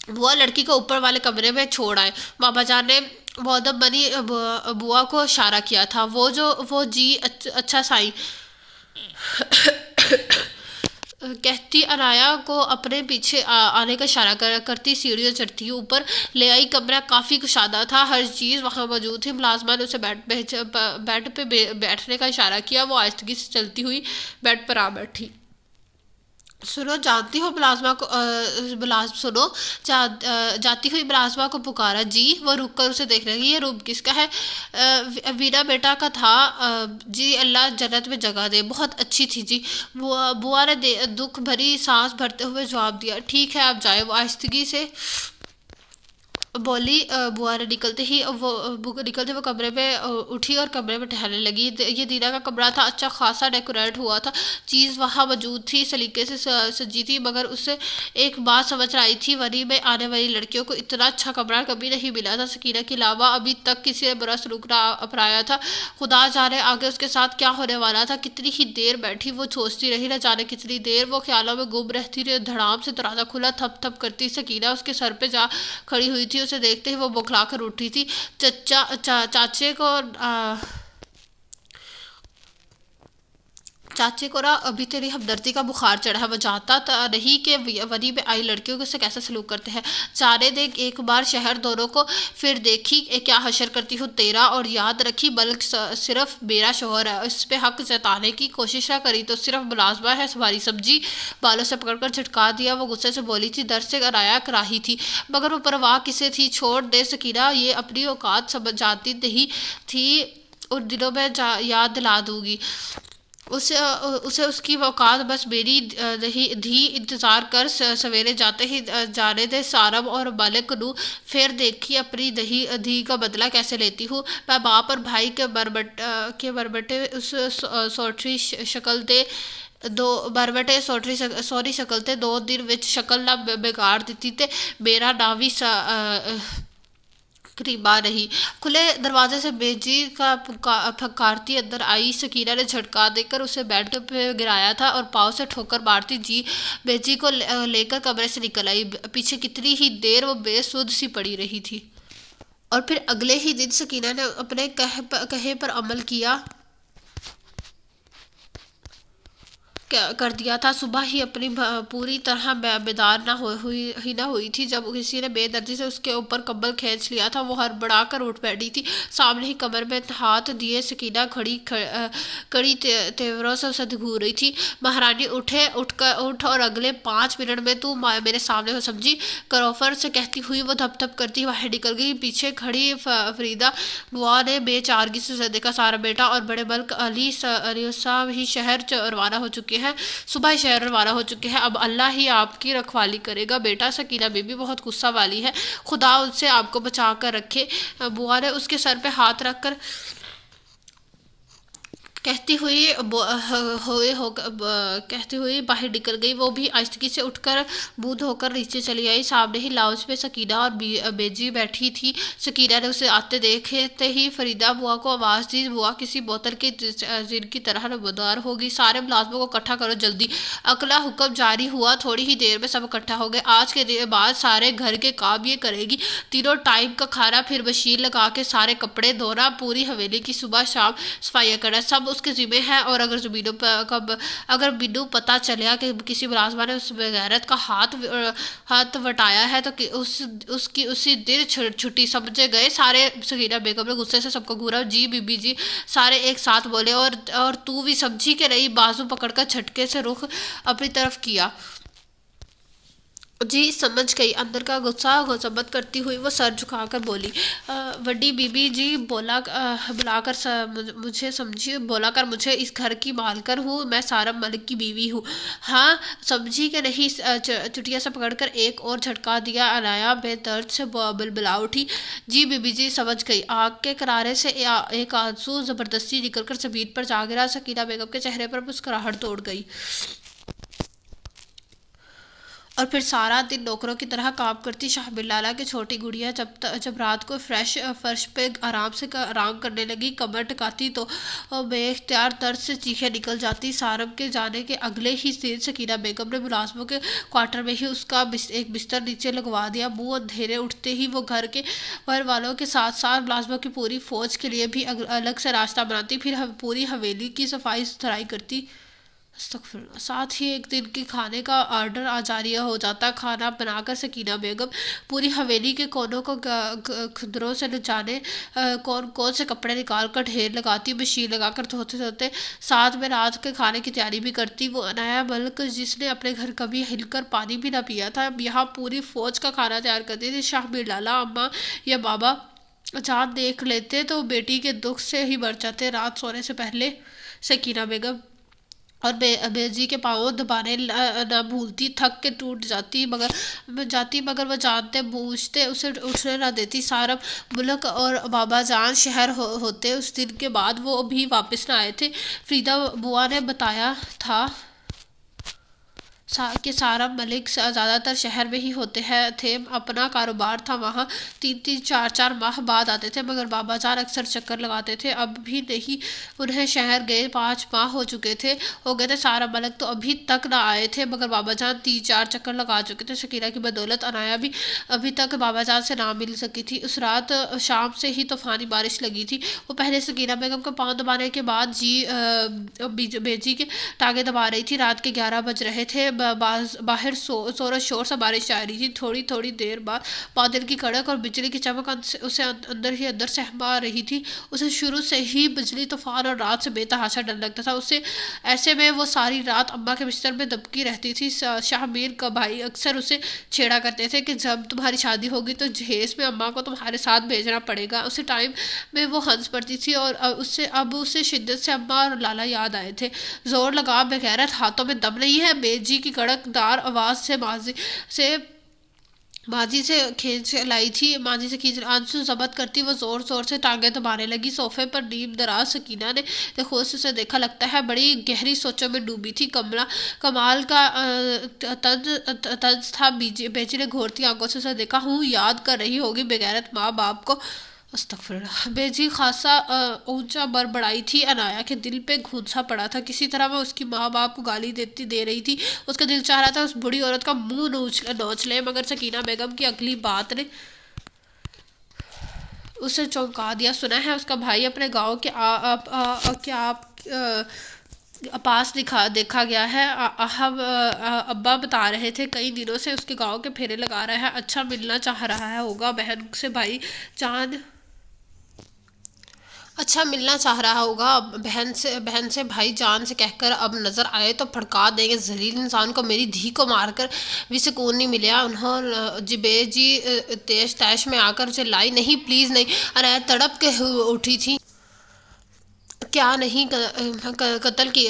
بوا لڑکی کو اوپر والے کمرے میں چھوڑ آئے۔ بابا جان نے مودب بنی بوا کو اشارہ کیا تھا۔ وہ جی اچھا سائیں، کہتی عنایہ کو اپنے پیچھے آنے کا اشارہ کرتی سیڑھیوں چڑھتی اوپر لے آئی۔ کمرہ کافی کشادہ تھا، ہر چیز وہاں موجود تھی۔ ملازمہ نے اسے بیڈ پہ بیٹھنے کا اشارہ کیا۔ وہ آہستگی سے چلتی ہوئی بیڈ پر آ بیٹھی۔ سنو جاتی ہوئی ملازمہ کو پکارا۔ جی؟ وہ رک کر اسے دیکھ رہی۔ یہ روم کس کا ہے؟ وینا بیٹا کا تھا جی، اللہ جنت میں جگہ دے، بہت اچھی تھی جی، بوا نے دکھ بھری سانس بھرتے ہوئے جواب دیا۔ ٹھیک ہے آپ جائیں، وہ آہستگی سے بولی۔ بوا نے نکلتے وہ کمرے میں اٹھی اور کمرے میں ٹہلنے لگی۔ یہ دینا کا کمرہ تھا، اچھا خاصا ڈیکوریٹ ہوا تھا، چیز وہاں موجود تھی، سلیقے سے سجی تھی، مگر اسے ایک بات سمجھ آئی تھی، ونی میں آنے والی لڑکیوں کو اتنا اچھا کمرہ کبھی نہیں ملا تھا۔ سکینہ کے علاوہ ابھی تک کسی نے برا سلوک نہ اپنایا تھا۔ خدا جانے آگے اس کے ساتھ کیا ہونے والا تھا۔ کتنی ہی دیر بیٹھی وہ سوچتی رہی، نہ جانے کتنی دیر وہ خیالوں میں گم رہتی رہی۔ دھڑام سے دروازہ کھلا، تھپ تھپ کرتی سکینہ اس کے سر پہ جا کھڑی ہوئی تھی۔ اسے دیکھتے ہی وہ بوکھلا کر اٹھی تھی۔ چاچے کو ابھی تیری ہمدردی کا بخار چڑھا ہے، وہ جانتا نہیں کہ ونی میں آئی لڑکیوں سے کیسا سلوک کرتے ہیں۔ جانے دے ایک بار شہر دونوں کو، پھر دیکھی کیا حشر کرتی ہوں تیرا، اور یاد رکھی ملک صرف میرا شوہر ہے، اس پہ حق جتانے کی کوشش نہ کری تو صرف ملازمہ ہے ہماری، سمجھی؟ بالوں سے پکڑ کر جھٹکا دیا۔ وہ غصے سے بولی تھی، در سے عنایہ کراہی تھی، مگر وہ پرواہ کسے تھی؟ چھوڑ دے سکینہ، یہ اپنی اوقات جانتی نہیں تھی، ان دنوں میں یاد دلا دوں گی اسے اس کی اوقات، بس میری دھی انتظار کر، سویرے جاتے ہی جانے دے۔ سارم اور ملک نو پھر دیکھی اپنی دھی کا بدلہ کیسے لیتی ہوں میں۔ باپ اور بھائی کے بربٹے اس سوٹری شکل تے سوری شکل تے 2 دن وچ شکل نہ بگاڑ دیتی تے میرا نام بھی کریمہ نہیں۔ کھلے دروازے سے بیجی کا پھکارتی اندر آئی۔ سکینہ نے جھٹکا دے کر اسے بیڈ پہ گرایا تھا اور پاؤں سے ٹھوکر مارتی جی بیجی کو لے کر کمرے سے نکل آئی۔ پیچھے کتنی ہی دیر وہ بے سدھ سی پڑی رہی تھی، اور پھر اگلے ہی دن سکینہ نے اپنے کہے پر عمل کر دیا تھا۔ صبح ہی اپنی پوری طرح بیدار نہ ہوئی تھی جب کسی نے بے دردی سے اس کے اوپر کمبل کھینچ لیا تھا۔ وہ ہڑبڑا کر اٹھ بیٹھی تھی۔ سامنے ہی کمر میں ہاتھ دیے سکینہ کڑی تیوروں سے اسے گھور رہی تھی۔ مہارانی اٹھ اور اگلے 5 منٹ میں تو میرے سامنے ہو، سمجھی؟ کروفر سے کہتی ہوئی وہ دھپ دھپ کرتی باہر نکل گئی۔ پیچھے کھڑی فریدہ بوا نے بے چارگی سے دیکھا، سارا بیٹا اور بڑے ملک علی صاحب ہی شہر روانہ ہو چکے چکے ہیں، صبح شہر روانہ ہو چکے ہیں، اب اللہ ہی آپ کی رکھوالی کرے گا۔ بیٹا سکینہ بی بی بہت غصہ والی ہے، خدا ان سے آپ کو بچا کر رکھے۔ بوا نے اس کے سر پہ ہاتھ رکھ کر کہتی ہوئی باہر نکل گئی۔ وہ بھی آہستگی سے اٹھ کر منہ دھو کر نیچے چلی آئی۔ سامنے ہی لاؤنج پہ سکینہ اور بیجی بیٹھی تھی۔ سکینہ نے اسے آتے دیکھتے ہی فریدہ بوا کو آواز دی۔ بوا کسی بوتل کے جن کی طرح نمودار ہوگی۔ سارے ملازموں کو اکٹھا کرو جلدی۔ اگلا حکم جاری ہوا۔ تھوڑی ہی دیر میں سب اکٹھا ہو گئے۔ آج کے بعد سارے گھر کے کام یہ کرے گی، تینوں ٹائم کا کھانا، پھر مشین لگا کے سارے کپڑے دھونا، پوری حویلی کی صبح شام صفائیاں کرنا، سب اس کے ذمہ ہے۔ اور اگر بینو پتہ چلیا کہ کسی ملازمہ نے اس بغیرت کا ہاتھ وٹایا ہے تو اس کی اسی دن چھٹی، سمجھے گئے سارے۔ سکینہ بیگم نے غصے سے سب کو گھورا۔ جی بی بی جی، سارے ایک ساتھ بولے۔ اور تو بھی سمجھی کہ نہیں؟ بازو پکڑ کر جھٹکے سے رخ اپنی طرف کیا۔ جی سمجھ گئی، اندر کا غصہ مذمت کرتی ہوئی وہ سر جھکا کر بولی۔ وڈی بی بی جی، بولا کر مجھے اس گھر کی مالکن ہوں، میں سارم ملک کی بیوی ہوں۔ ہاں سمجھی کہ نہیں؟ چٹیا سے پکڑ کر ایک اور جھٹکا دیا۔ عنایا بے درد سے بلبلا اٹھی۔ جی بی بی جی سمجھ گئی۔ آنکھ کے کنارے سے ایک آنسو زبردستی نکل کر زمین پر جا گرا۔ سکینہ بیگم کے چہرے پر مسکراہٹ دوڑ گئی۔ اور پھر سارا دن نوکروں کی طرح کام کرتی۔ شاہبیر لالہ کی چھوٹی گڑیا جب رات کو فرش پہ آرام کرنے لگی، کمر ٹکاتی تو بے اختیار درد سے چیخیں نکل جاتی۔ سارم کے جانے کے اگلے ہی دن سکینہ بیگم نے ملازموں کے کوارٹر میں ہی اس کا ایک بستر نیچے لگوا دیا۔ منہ اندھیرے اٹھتے ہی وہ گھر والوں کے ساتھ ساتھ ملازموں کی پوری فوج کے لیے بھی الگ سے ناشتہ بناتی، پھر پوری حویلی کی صفائی ستھرائی کرتی۔ ساتھ ہی ایک دن کی کھانے کا آرڈر جاری ہو جاتا۔ کھانا بنا کر سکینہ بیگم پوری حویلی کے کونوں کو کھدروں سے جانے کون سے کپڑے نکال کر ڈھیر لگاتی، مشین لگا کر دھوتے، ساتھ میں رات کے کھانے کی تیاری بھی کرتی۔ وہ عنایا ملک جس نے اپنے گھر کبھی ہل کر پانی بھی نہ پیا تھا، یہاں پوری فوج کا کھانا تیار کرتی تھی۔ شاہبیر لالہ اماں یا بابا جان دیکھ لیتے تو بیٹی کے دکھ سے ہی مر جاتے۔ رات سونے سے پہلے سکینہ بیگم اور بیجی کے پاؤں دبانے نہ بھولتی، تھک کے ٹوٹ جاتی، مگر وہ جانتے بوجھتے اسے اٹھنے نہ دیتی۔ سارم ملک اور بابا جان شہر ہوتے اس دن کے بعد وہ بھی واپس نہ آئے تھے۔ فریدہ بوا نے بتایا تھا کہ سارم ملک زیادہ تر شہر میں ہی ہوتے تھے، اپنا کاروبار تھا وہاں، 3-4 ماہ بعد آتے تھے، مگر بابا جان اکثر چکر لگاتے تھے۔ اب بھی نہیں، انہیں شہر گئے 5 ماہ ہو گئے تھے۔ سارم ملک تو ابھی تک نہ آئے تھے، مگر بابا جان 3-4 چکر لگا چکے تھے۔ سکینہ کی بدولت عنایا بھی ابھی تک بابا جان سے نہ مل سکی تھی۔ اس رات شام سے ہی طوفانی بارش لگی تھی۔ وہ پہلے سکینہ بیگم کے پاؤں دبانے کے بعد بیجی کے ٹانگیں دبا رہی تھی۔ رات کے 11 بج رہے تھے۔ باہر زور و شور سے بارش جاری تھی۔ تھوڑی دیر بعد بادل کی کڑک اور بجلی کی چمک اسے اندر ہی اندر سہما رہی تھی۔ اسے شروع سے ہی بجلی، طوفان اور رات سے بے تحاشا ڈر لگتا تھا۔ ایسے میں وہ ساری رات اماں کے بستر میں دبکی رہتی تھی۔ شاہ میر کا بھائی اکثر اسے چھیڑا کرتے تھے کہ جب تمہاری شادی ہوگی تو جہیز میں اماں کو تمہارے ساتھ بھیجنا پڑے گا۔ اسی ٹائم میں وہ ہنس پڑتی تھی اور اب اسے شدت سے اماں اور لالا یاد آئے تھے۔ زور لگا بغیرت، ہاتھوں میں دم نہیں ہے؟ بیجی کی کڑک دار آواز سے ماضی سے کھینچ لائی تھی۔ آنسو ضبط کرتی وہ زور سے ٹانگیں دبانے لگی۔ صوفے پر نیم دراز سکینہ نے خوش سے دیکھا، لگتا ہے بڑی گہری سوچوں میں ڈوبی تھی۔ کمال کا طنز تھا۔ بیجی نے گھورتی آنکھوں سے اسے دیکھا۔ ہوں، یاد کر رہی ہوگی بغیرت ماں باپ کو؟ بیجی خاصا اونچا بڑبڑائی تھی۔ عنایا کے دل پہ گھونسا پڑا تھا، کسی طرح وہ اس کی ماں باپ کو گالی دے رہی تھی۔ اس کا دل چاہ رہا تھا اس بوڑھی عورت کا منہ نوچ لے، مگر سکینہ بیگم کی اگلی بات نے اسے چونکا دیا۔ سنا ہے اس کا بھائی اپنے گاؤں کے پاس دیکھا گیا ہے، ابا بتا رہے تھے، کئی دنوں سے اس کے گاؤں کے پھیرے لگا رہا ہے۔ اچھا ملنا چاہ رہا ہوگا بہن سے بھائی جان سے کہہ کر اب نظر آئے تو پھڑکا دیں گے۔ ذلیل انسان کو، میری دھی کو مار کر بھی سکون نہیں ملیا۔ انہوں بیجی تیش میں آ کر اسے لائی۔ نہیں پلیز نہیں، عنایا تڑپ کے اٹھی تھی۔ کیا نہیں قتل کی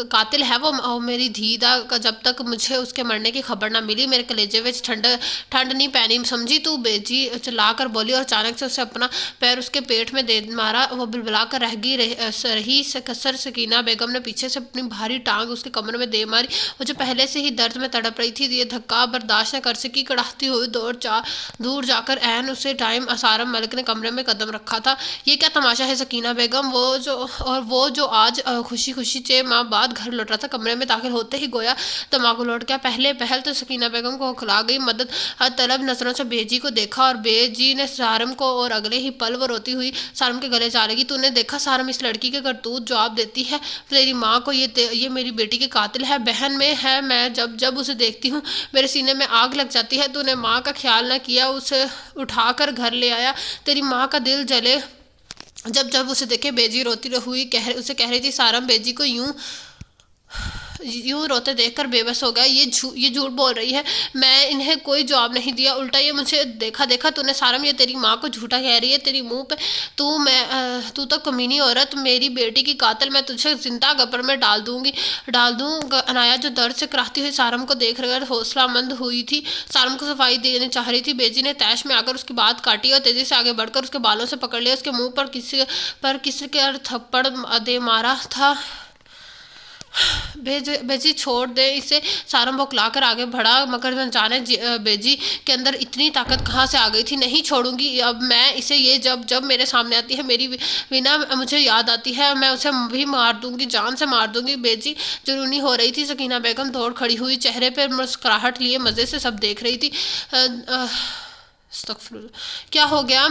قاتل ہے وہ میری دھی دا جب تک مجھے اس کے مرنے کی خبر نہ ملی میرے کلیجے وچ ٹھنڈ نہیں پینی سمجھی تو بیجی چلا کر بولی اور اچانک سے اسے اپنا پیر اس کے پیٹ میں دے مارا وہ بلبلا کر رہی کسر سکینہ بیگم نے پیچھے سے اپنی بھاری ٹانگ اس کے کمر میں دے ماری وہ جو پہلے سے ہی درد میں تڑپ رہی تھی یہ دھکا برداشت نہ کر سکی کڑھتی ہوئی دور جا کر عین اسے ٹائم سارم ملک نے کمرے میں قدم رکھا تھا. یہ کیا تماشا ہے سکینہ بیگم وہ جو آج خوشی 6 ماہ بعد گھر لوٹ رہا تھا کمرے میں داخل ہوتے ہی گویا دماغ لوٹ گیا. پہل تو سکینہ بیگم کو کھلا گئی مدد طلب نظروں سے بیجی کو دیکھا اور بیجی نے سارم کو اور اگلے ہی پل وہ روتی ہوئی سارم کے گلے جا لگی. تو نے دیکھا سارم اس لڑکی کے کرتوت جواب دیتی ہے تیری ماں کو یہ میری بیٹی کے قاتل ہے بہن میں ہے میں جب اسے دیکھتی ہوں میرے سینے میں آگ لگ جاتی ہے. تو نے ماں کا خیال نہ کیا اسے اٹھا کر گھر لے آیا تیری ماں کا دل جلے جب اسے دیکھے. بیجی روتی ہوئی اسے کہہ رہی تھی سارم بیجی کو یوں روتے دیکھ کر بے بس ہو گیا. یہ جھوٹ بول رہی ہے میں انہیں کوئی جواب نہیں دیا الٹا یہ مجھے دیکھا تو نے سارم یہ تیری ماں کو جھوٹا کہہ رہی ہے تیری منہ پہ تو کمینی عورت میری بیٹی کی قاتل میں تجھے زندہ قبر میں ڈال دوں. عنایا جو درد سے کراہتی ہوئی سارم کو دیکھ کر حوصلہ مند ہوئی تھی سارم کو صفائی دینے چاہ رہی تھی. بیجی نے تیش میں آ کر اس کی بات کاٹی اور تیزی سے آگے بڑھ کر اس کے بالوں سے پکڑ لیا اس کے منہ پر کسی کے تھپڑ دے مارا تھا. بیجی چھوڑ دے اسے سارم بھوکلا کر آگے بڑھا مگر جانے بیجی کے اندر اتنی طاقت کہاں سے آ گئی تھی. نہیں چھوڑوں گی اب میں اسے یہ جب میرے سامنے آتی ہے میری وینا مجھے یاد آتی ہے میں اسے بھی مار دوں گی جان سے مار دوں گی. بیجی جنونی ہو رہی تھی. سکینہ بیگم دوڑ کھڑی ہوئی چہرے پہ مسکراہٹ لیے مزے سے سب دیکھ رہی تھی. کیا ہو گیا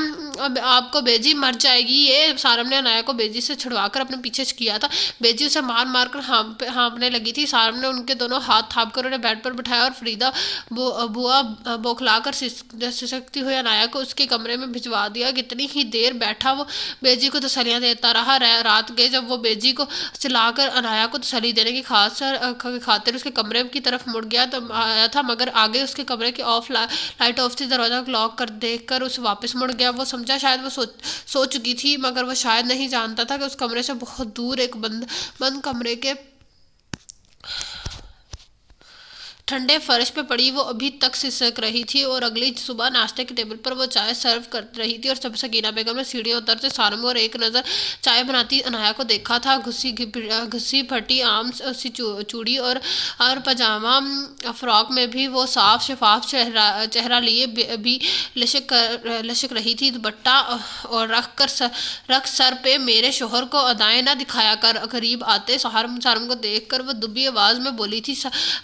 اب آپ کو بیجی مر جائے گی یہ سارم نے عنایا کو بیجی سے چھڑوا کر اپنے پیچھے کیا تھا. بیجی اسے مار کر ہانپنے لگی تھی. سارم نے ان کے دونوں ہاتھ تھاپ کر انہیں بیڈ پر بٹھایا اور فریدہ بوا بوکھلا کر سسکتی ہوئی عنایا کو اس کے کمرے میں بھجوا دیا. کتنی ہی دیر بیٹھا وہ بیجی کو تسلیاں دیتا رہا. رات گئے جب وہ بیجی کو چلا کر عنایا کو تسلی دینے کی خاطر اس کے کمرے کی طرف مڑ گیا آیا تھا مگر آگے اس کے کمرے کی لائٹ آف تھی. دروازہ لاک کر دیکھ کر اسے واپس مڑ گیا. وہ سمجھا شاید وہ سو چکی تھی مگر وہ شاید نہیں جانتا تھا کہ اس کمرے سے بہت دور ایک بند کمرے کے ٹھنڈے فرش پہ پڑی وہ ابھی تک سسک رہی تھی اور اگلی صبح ناشتے کے ٹیبل پر وہ چائے سرو کر رہی تھی اور جب سکینہ بیگم نے سیڑھیاں اترتے سارم اور ایک نظر چائے بناتی عنایا کو دیکھا تھا گھسی پھٹی عام سی چوڑی اور پاجامہ فراک میں بھی وہ صاف شفاف چہرہ لیے بھی لشک رہی تھی. دوپٹہ اور رکھ سر پہ میرے شوہر کو ادائیں نہ دکھایا کر قریب آتے سارم کو دیکھ کر وہ دبی آواز میں بولی تھی.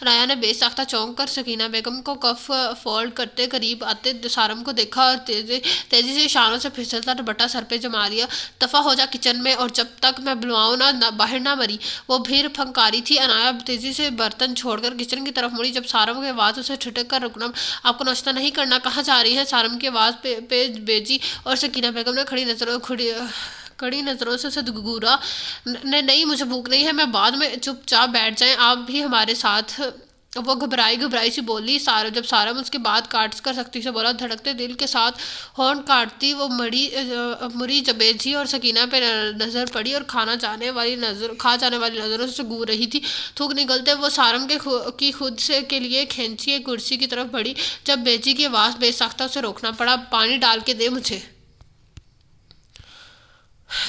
عنایا نے بے ساختہ چونک کر سکینہ بیگم کو کف فولڈ کرتے قریب آتے سارم کو دیکھا اور تیزی سے اشاروں سے پھسلتا دوپٹہ سر پہ جما لیا. دفع ہو جا کچن میں اور جب تک میں بلواؤں نہ باہر نہ مری. وہ بھیڑ پھنکاری تھی. عنایا تیزی سے برتن چھوڑ کر کچن کی طرف مڑی جب سارم کی آواز اسے ٹھٹک کر رکنا آپ کو ناشتہ نہیں کرنا کہاں جا رہی ہے. سارم کی آواز پہ بیجی اور سکینہ بیگم نے کڑی نظروں سے اسے گھورا. نہیں مجھے بھوک نہیں ہے میں بعد میں چپ چاپ بیٹھ جائیں آپ بھی ہمارے ساتھ. وہ گھبرائی سی بولی. جب سارم اس کی بات کاٹ کر سختی سے بولا دھڑکتے دل کے ساتھ ہونٹ کاٹتی وہ مری جب بیجی اور سکینہ پہ نظر پڑی اور کھا جانے والی نظروں سے گور رہی تھی. تھوک نگلتے وہ سارم کی خود سے کے لیے کھینچی کرسی کی طرف بڑھی جب بیجی کی آواز بے ساختہ اسے روکنا پڑا. پانی ڈال کے دے مجھے.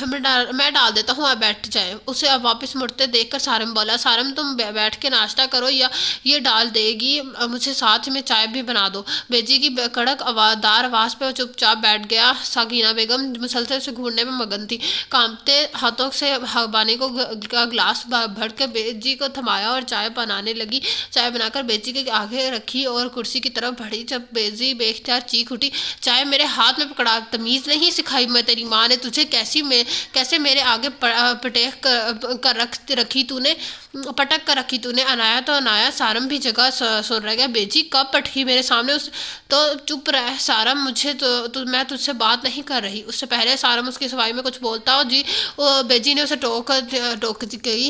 میں ڈال دیتا ہوں آپ بیٹھ جائیں. اسے اب واپس مڑتے دیکھ کر سارم بولا سارم تم بیٹھ کے ناشتہ کرو یا یہ ڈال دے گی مجھے ساتھ میں چائے بھی بنا دو. بیجی کی کڑک دار آواز پہ وہ چپ چاپ بیٹھ گیا. سکینہ بیگم مسلسل اسے گھورنے میں مگن تھی. کانپتے ہاتھوں سے پانی کا گلاس بھر کے بیجی کو تھمایا اور چائے بنانے لگی. چائے بنا کر بیجی کے آگے رکھی اور کرسی کی طرف بڑھی جب بیجی بے اختیار چیخ اٹھی چائے میرے ہاتھ میں پکڑا تمیز نہیں سکھائی میں تیری ماں نے تجھے کیسے میرے آگے پٹیک کر رکھی تو نے. عنایا سارم بھی جگہ سن رہ گیا. بیجی کب پٹکی میرے سامنے تو چپ رہ سارم مجھے تو میں تجھ سے بات نہیں کر رہی. اس سے پہلے سارم اس کی سوائی میں کچھ بولتا ہو بیجی نے اسے ٹوک گئی.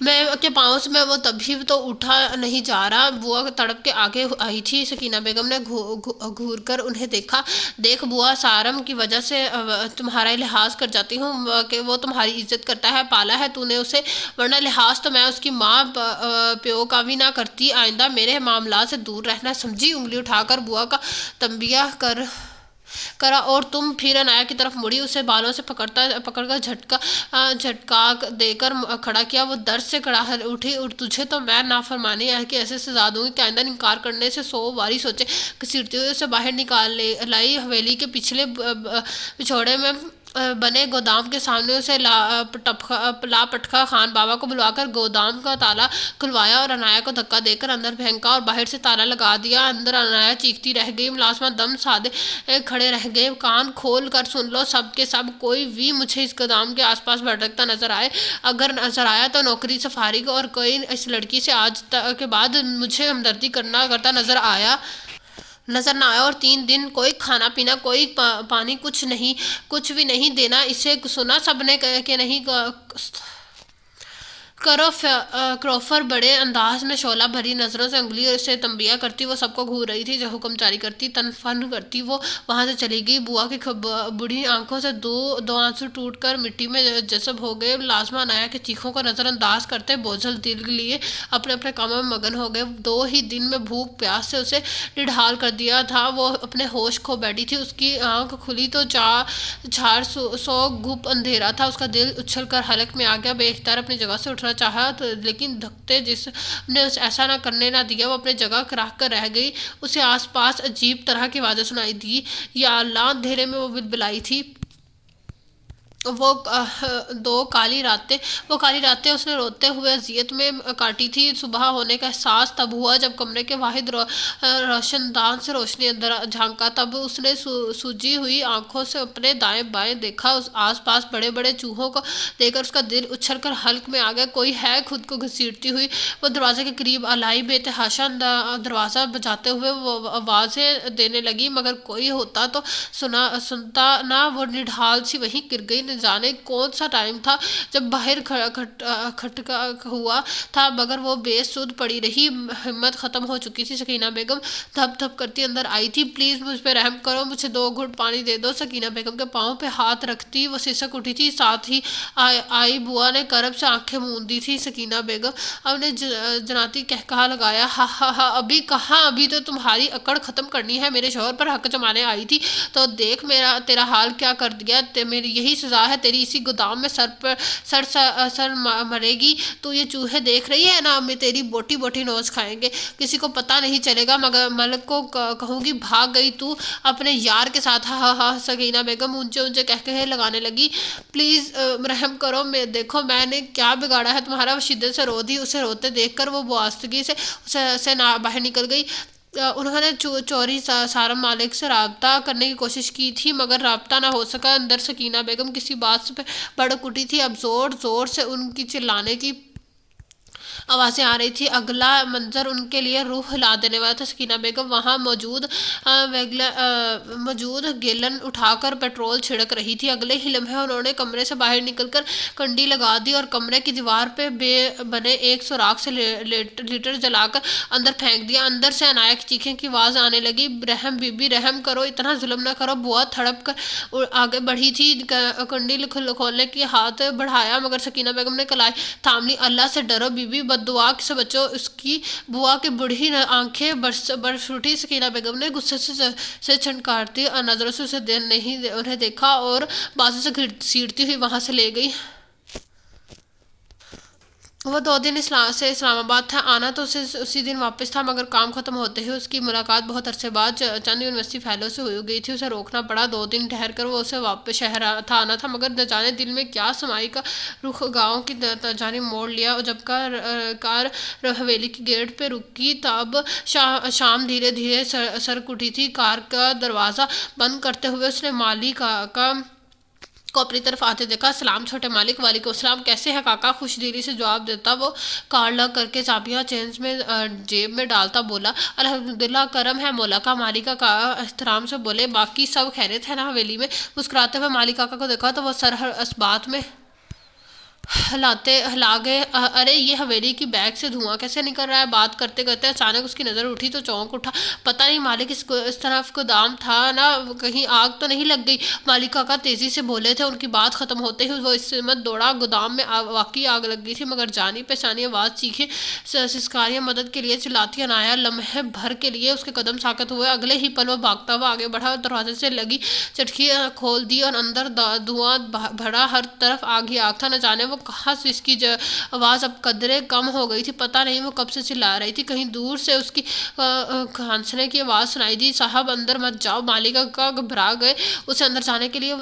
میں کے پاؤں سے میں وہ تبھی تو اٹھا نہیں جا رہا. بوا تڑپ کے آگے آئی تھی. سکینہ بیگم نے گھور کر انہیں دیکھا. دیکھ بوا، سارم کی وجہ سے تمہارا لحاظ کر جاتی ہوں کہ وہ تمہاری عزت کرتا ہے. پالا ہے تو نے اسے، ورنہ لحاظ تو میں اس کی ماں پیو کا بھی نہ کرتی. آئندہ میرے معاملات سے دور رہنا، سمجھی؟ انگلی اٹھا کر بوا کا تنبیہ کرا اور تم پھر عنایا کی طرف مڑی. اسے بالوں سے پکڑ کر جھٹکا دے کر کھڑا کیا. وہ درد سے کڑاہٹ اٹھی. تجھے تو میں نافرمانی کی ایسے سزا دوں گی کہ آئندہ انکار کرنے سے 100 باری سوچے. گھسیٹتے ہوئے اسے باہر نکال لائی. حویلی کے پچھلے پچھوڑے میں بنے گودام کے سامنے اسے لاپٹخا خان بابا کو بلوا کر گودام کا تالا کھلوایا اور عنایا کو دھکا دے کر اندر پھینکا اور باہر سے تالا لگا دیا. اندر عنایا چیختی رہ گئی. ملازمہ دم سادے کھڑے رہ گئے. کان کھول کر سن لو سب کے سب، کوئی بھی مجھے اس گودام کے آس پاس بھٹکتا نظر آئے، اگر نظر آیا تو نوکری سے فارغ، اور کوئی اس لڑکی سے آج کے بعد مجھے ہمدردی کرتا نظر نہ آیا، اور 3 دن کوئی کھانا پینا، کوئی پانی، کچھ بھی نہیں دینا. اسے سنا سب نے کہ نہیں کروفر بڑے انداز میں شعلہ بھری نظروں سے انگلی سے تنبیہ کرتی وہ سب کو گھور رہی تھی. جو حکم جاری کرتی، تن کرتی، وہ وہاں سے چلی گئی. بوا کی بڑی آنکھوں سے دو آنسو ٹوٹ کر مٹی میں جذب ہو گئے. ملازمہ عنایا کے چیخوں کو نظر انداز کرتے بوجھل دل لیے اپنے کاموں میں مگن ہو گئے. 2 ہی دن میں بھوک پیاس سے اسے نڈھال کر دیا تھا. وہ اپنے ہوش کھو بیٹھی تھی. اس کی آنکھ کھلی تو 400 گھپ اندھیرا تھا. اس کا دل اچھل کر حلق میں آ گیا. بے اختیار اپنی جگہ سے اٹھنا چاہا لیکن دھکتے جس نے ایسا کرنے نہ دیا. وہ اپنی جگہ کراہ کر رہ گئی. اسے آس پاس عجیب طرح کی آوازیں سنائی دی. یا اللہ! اندھیرے میں وہ بلبلائی تھی. وہ 2 کالی راتیں اس نے روتے ہوئے اذیت میں کاٹی تھی. صبح ہونے کا احساس تب ہوا جب کمرے کے واحد روشن دان سے روشنی اندر جھانکا. تب اس نے سوجی ہوئی آنکھوں سے اپنے دائیں بائیں دیکھا. آس پاس بڑے بڑے چوہوں کو دیکھ کر اس کا دل اچھل کر حلق میں آ گیا. کوئی ہے! خود کو گھسیٹتی ہوئی وہ دروازے کے قریب لائی. بے تحاشا دروازہ بجاتے ہوئے وہ آوازیں دینے لگی، مگر کوئی ہوتا تو سنتا نہ. وہ نڈھال سی وہیں گر گئی. جانے کون سا ٹائم تھا جب باہر کھٹکا ہوا تھا، مگر وہ بے سود پڑی رہی. ہمت ختم ہو چکی تھی. سکینہ بیگم دھپ دھپ کرتی اندر آئی تھی. پلیز مجھ پہ رحم کرو، مجھے 2 گھٹ پانی دے دو. سکینہ بیگم کے پاؤں پہ ہاتھ رکھتی وہ سسک اٹھی تھی. ساتھ ہی آئی بوا نے کرب سے آنکھیں موندی تھی. سکینہ بیگم اب نے جناتی کہا لگایا، ہا ہا ہا! ابھی کہاں؟ ابھی تو تمہاری اکڑ ختم کرنی ہے. میرے شوہر پر حق جمانے آئی تھی تو دیکھ تیرا حال کیا کر دیا. میری یہی سزا ہے تیری. اسی گودام میں سر مرے گی. تو یہ چوہے دیکھ رہی ہے نا، میں تیری بوٹی بوٹی نوز کھائیں گے. کسی کو پتہ نہیں چلے گا، مگر ملک کو کہوں گی بھاگ گئی تو اپنے یار کے ساتھ. ہاں ہاں. سکینہ بیگم اونچے کہے لگانے لگی. پلیز رحم کرو. دیکھو میں نے کیا بگاڑا ہے تمہارا. وہ شدت سے رو دی. اسے روتے دیکھ کر وہ بواسطگی سے باہر نکل گئی. انہوں نے چوری سارم مالک سے رابطہ کرنے کی کوشش کی تھی، مگر رابطہ نہ ہو سکا. اندر سکینہ بیگم کسی بات سے بھڑک اٹھی تھی. اب زور سے ان کی چلانے کی آوازیں آ رہی تھی. اگلا منظر ان کے لیے روح ہلا دینے والا تھا. سکینہ بیگم وہاں موجود گیلن اٹھا کر پیٹرول چھڑک رہی تھی. اگلے ہی لمحے انہوں نے کمرے سے باہر نکل کر کنڈی لگا دی اور کمرے کی دیوار پہ بنے ایک سوراخ سے لیٹر جلا کر اندر پھینک دیا. اندر سے عنایا کی چیخیں کی آواز آنے لگی. رحم بی بی، رحم کرو، اتنا ظلم نہ کرو. بوا تڑپ کر آگے بڑھی تھی. کنڈی کھولنے کی ہاتھ بڑھایا، مگر سکینہ بیگم نے کلائی تھام لی. اللہ سے ڈرو بی بی، بد دعا سے بچو. اس کی بوا کی بڑھی آنکھیں برس اٹھی. سکینہ بیگم نے غصے سے چھنکارتی نظروں سے اسے انہیں دیکھا اور بازو سے گھسیٹتی ہوئی وہاں سے لے گئی. وہ 2 دن سے اسلام آباد تھا. آنا تو اسے اسی دن واپس تھا، مگر کام ختم ہوتے ہی اس کی ملاقات بہت عرصے بعد چند یونیورسٹی فیلو سے ہو گئی تھی. اسے روکنا پڑا. 2 دن ٹھہر کر وہ اسے واپس شہر آنا تھا، مگر نہ جانے دل میں کیا سمائی کا رخ گاؤں کی جانب موڑ لیا. جب کار حویلی کی گیٹ پہ رکی تب شام دھیرے دھیرے سرک اٹھی تھی. کار کا دروازہ بند کرتے ہوئے اس نے مالی کاکا کو اپنی طرف آتے دیکھا. سلام چھوٹے مالک. وعلیکم السلام. کیسے ہے کاکا؟ خوش دلی سے جواب دیتا وہ کار لاک کر کے چابیاں چینز میں جیب میں ڈالتا بولا، الحمدللہ کرم ہے مولا کا. مالی کاکا احترام سے بولے. باقی سب خیریت ہے نا حویلی میں؟ مسکراتے ہوئے مالی کاکا کو دیکھا تو وہ سر اس بات میں ہلا گئے۔ ارے یہ حویلی کی بیگ سے دھواں کیسے نکل رہا ہے؟ بات کرتے کرتے اچانک اس کی نظر اٹھی تو چونک اٹھا۔ پتہ نہیں مالک اس طرف گودام تھا نا، کہیں آگ تو نہیں لگ گئی؟ مالک کاکا تیزی سے بولے تھے۔ ان کی بات ختم ہوتے ہی وہ اس سمت دوڑا۔ گودام میں واقعی آگ لگ گئی تھی، مگر جانی پہچانی آواز، چیخیں، سسکاریاں، مدد کے لیے چلاتی عنایا لمحے بھر کے لیے اس کے قدم ساکت ہوئے۔ اگلے ہی پل وہ بھاگتا ہوا آگے بڑھا، دروازے سے لگی چٹکی کھول دی اور اندر دھواں بھرا، ہر طرف آگ ہی آگ تھا۔ نہ جانے وہ کہاں سے اس کی آواز اب قدرے کم ہو گئی تھی، پتہ نہیں وہ کب سے چلا رہی تھی۔ کہیں دور سے اس کی کھانسنے کی آواز سنائی دی۔ صاحب اندر مت جاؤ، مالک کا گھبرا گئے اسے اندر جانے کے لیے،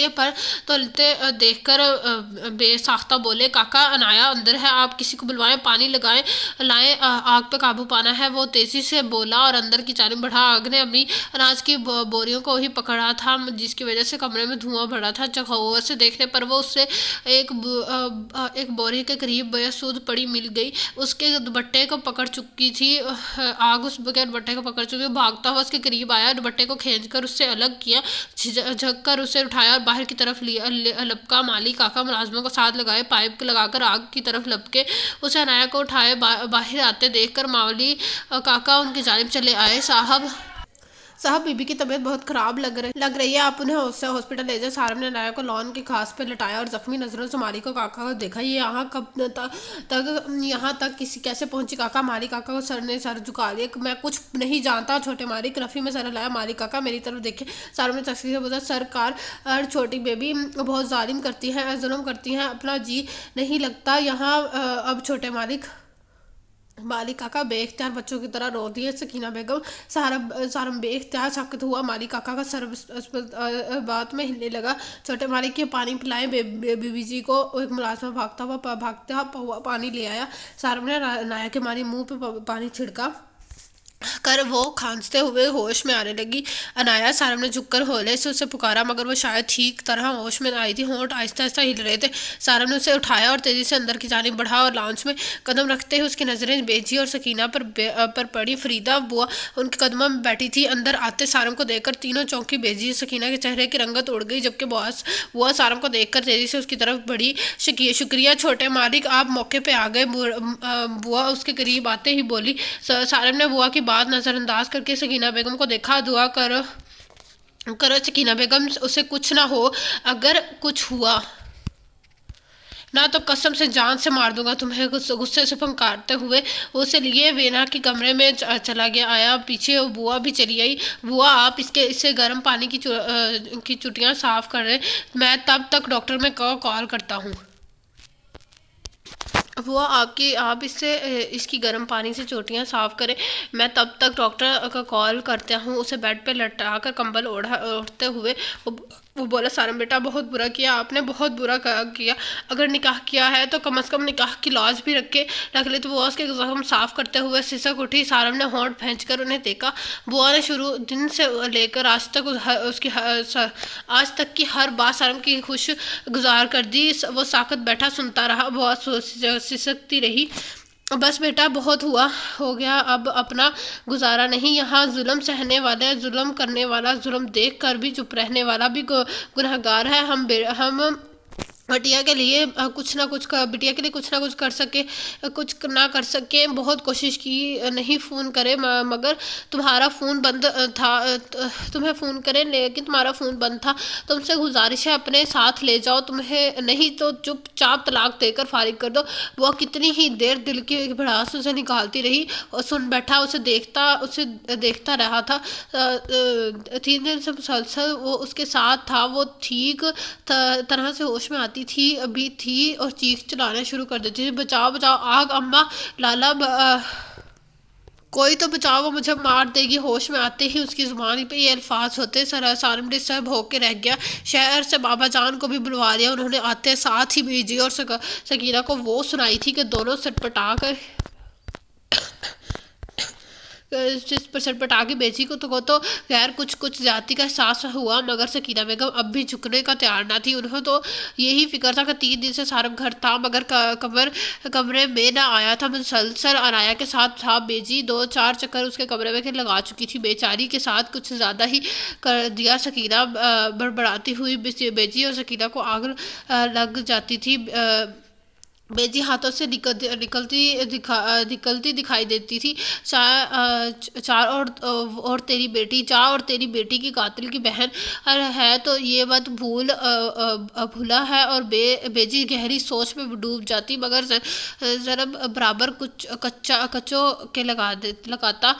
پر تولتے دیکھ کر بے ساختہ بولے، کاکا عنایا اندر ہے، آپ کسی کو بلوائیں، پانی لائیں، آگ پہ قابو پانا ہے۔ وہ تیزی سے بولا اور اندر کی جانب بڑھا۔ آگ نے اپنی اناج کی بوریوں کو ہی پکڑا تھا، جس کی وجہ سے کمرے میں دھواں بڑھا تھا۔ غور سے دیکھنے پر وہ اسے ایک بوری کے قریب بے سود پڑی مل گئی، اس کے دوپٹے کو پکڑ چکی تھی۔ آگ اس کے دوپٹے کو پکڑ چکی، بھاگتا ہوا اس کے قریب آیا، دوپٹے کو کھینچ کر اس سے الگ کیا، جھک کر اسے اٹھایا اور باہر کی طرف لپکا۔ مالک کاکا ملازموں کو ساتھ لگائے پائپ لگا کر آگ کی طرف لپکے، اسے عنایا کو اٹھائے باہر آتے دیکھ کر مالک کاکا ان کی جانب چلے آئے۔ صاحب بی بی کی طبیعت بہت خراب لگ رہی ہے، آپ انہیں ہاسپٹل لے جائیں۔ سارم نے عنایا کو لان کی گھاس پہ لٹایا اور زخمی نظروں سے مالک کو کاکا کو دیکھا۔ یہ یہاں تک کیسے پہنچی کاکا؟ مالک کاکا کو سر جھکا لیا۔ میں کچھ نہیں جانتا چھوٹے مالک، رفیع میں سر ہلایا۔ مالک کاکا میری طرف دیکھے، سارم نے تسلی سے بولا، سرکار چھوٹی بیبی بہت ظلم کرتی ہیں، اپنا جی نہیں لگتا یہاں اب۔ چھوٹے مالک کاکا بے اختیار بچوں کی طرح رو دیے۔ سکینہ بیگم سارم بے اختیار ساکت ہوا۔ مالک کاکا کا سر بات میں ہلنے لگا۔ چھوٹے مالک کے پانی پلائیں بی بی جی کو۔ ایک ملازمہ بھاگتا ہوا پانی لے آیا۔ سارم نے عنایا کے ماری منہ پہ پانی چھڑکا کر وہ کھانستے ہوئے ہوش میں آنے لگی۔ عنایا، سارم نے جھک کر ہولے سے اسے پکارا، مگر وہ شاید ٹھیک طرح ہوش میں نہ آئی تھی۔ ہونٹ آہستہ آہستہ ہل رہے تھے۔ سارم نے اسے اٹھایا اور تیزی سے اندر کی جانب بڑھا اور لانچ میں قدم رکھتے ہی اس کی نظریں بیجی اور سکینہ پر پڑی۔ فریدہ بوا ان کے قدموں میں بیٹھی تھی۔ اندر آتے سارم کو دیکھ کر تینوں چونکی۔ بیجی سکینہ کے چہرے کی رنگت اڑ گئی، جبکہ بوا سارم کو دیکھ کر تیزی سے اس کی طرف بڑھی۔ شکریہ چھوٹے مالک، آپ موقع پہ آ گئے۔ بوا اس کے قریب آتے ہی بولی۔ سارم نے بوا کی بات نظر انداز کر کے سکینہ بیگم کو دیکھا۔ دعا کرو سکینہ بیگم، اسے کچھ نہ ہو، اگر کچھ ہوا نہ تو قسم سے جان سے مار دوں گا تمہیں۔ غصے سے پھنکارتے ہوئے وہ اسے لیے وینا کے کمرے میں چلا گیا۔ آیا پیچھے بوا بھی چلی آئی۔ بوا، آپ اسے گرم پانی کی چٹیاں صاف کر رہے، میں تب تک ڈاکٹر میں کال کرتا ہوں۔ بوا، آپ اس کی گرم پانی سے چوٹیاں صاف کریں، میں تب تک ڈاکٹر کا کال کرتا ہوں۔ اسے بیڈ پہ لٹا کر کمبل اوڑھتے ہوئے وہ بولا، سارم بیٹا، بہت برا کیا آپ نے، بہت برا کیا۔ اگر نکاح کیا ہے تو کم از کم نکاح کی لاز بھی رکھ لے۔ تو وہ اس کے زخم صاف کرتے ہوئے سسک اٹھی۔ سارم نے ہونٹ پھینچ کر انہیں دیکھا۔ بوا نے شروع دن سے لے کر آج تک کی ہر بات سارم کی خوش گزار کر دی۔ وہ ساکت بیٹھا سنتا رہا۔ بوا سسکتی رہی، بس بیٹا، بہت ہو گیا، اب اپنا گزارا نہیں۔ یہاں ظلم سہنے والا، ظلم کرنے والا، ظلم دیکھ کر بھی چپ رہنے والا بھی گنہگار ہے۔ ہم بٹیا کے لیے کچھ نہ کچھ کر سکے، بہت کوشش کی، نہیں فون کرے، مگر تمہیں فون کرے لیکن تمہارا فون بند تھا۔ تم سے گزارش ہے اپنے ساتھ لے جاؤ، تمہیں نہیں تو چپ چاپ طلاق دے کر فارغ کر دو۔ وہ کتنی ہی دیر دل کی بھڑاس اسے نکالتی رہی اور سن بیٹھا، اسے دیکھتا رہا تھا۔ 3 دن سے مسلسل وہ اس کے ساتھ تھا۔ وہ ٹھیک طرح سے ہوش میں آتی بھی تھی اور چیخ چلانا شروع کر دیتی تھی، بچاؤ بچاؤ، آگ، اماں، لالا، کوئی تو بچاؤ، وہ مجھے مار دے گی۔ ہوش میں آتے ہی اس کی زبان پہ یہ الفاظ ہوتے۔ سارم ڈسٹرب ہو کے رہ گیا۔ شہر سے بابا جان کو بھی بلوا لیا انہوں نے، آتے ساتھ ہی بیجی اور سکینہ کو وہ سنائی تھی کہ دونوں سٹپٹا کر جس پر سٹپٹا کے بیچی کو تو غیر کچھ زیادتی کا احساس ہوا، مگر سکینہ بیگم اب بھی جھکنے کا تیار نہ تھی۔ انہیں تو یہی فکر تھا کہ 3 دن سے سارم گھر تھا مگر کمرے میں نہ آیا تھا، مسلسل عنایا کے ساتھ تھا۔ بیجی 2-4 چکر اس کے کمرے میں لگا چکی تھی، بیچاری کے ساتھ کچھ زیادہ ہی کر دیا۔ سکینہ بڑبڑاتی ہوئی بیجی اور سکینہ کو آگ لگ جاتی تھی۔ بیجی ہاتھوں سے نکلتی دکھائی دیتی تھی۔ چار اور تیری بیٹی، جا اور تیری بیٹی کی قاتل کی بہن ہے تو یہ مت بھولا ہے۔ اور بیجی گہری سوچ میں ڈوب جاتی، مگر ضرب برابر کچوں کے لگاتا۔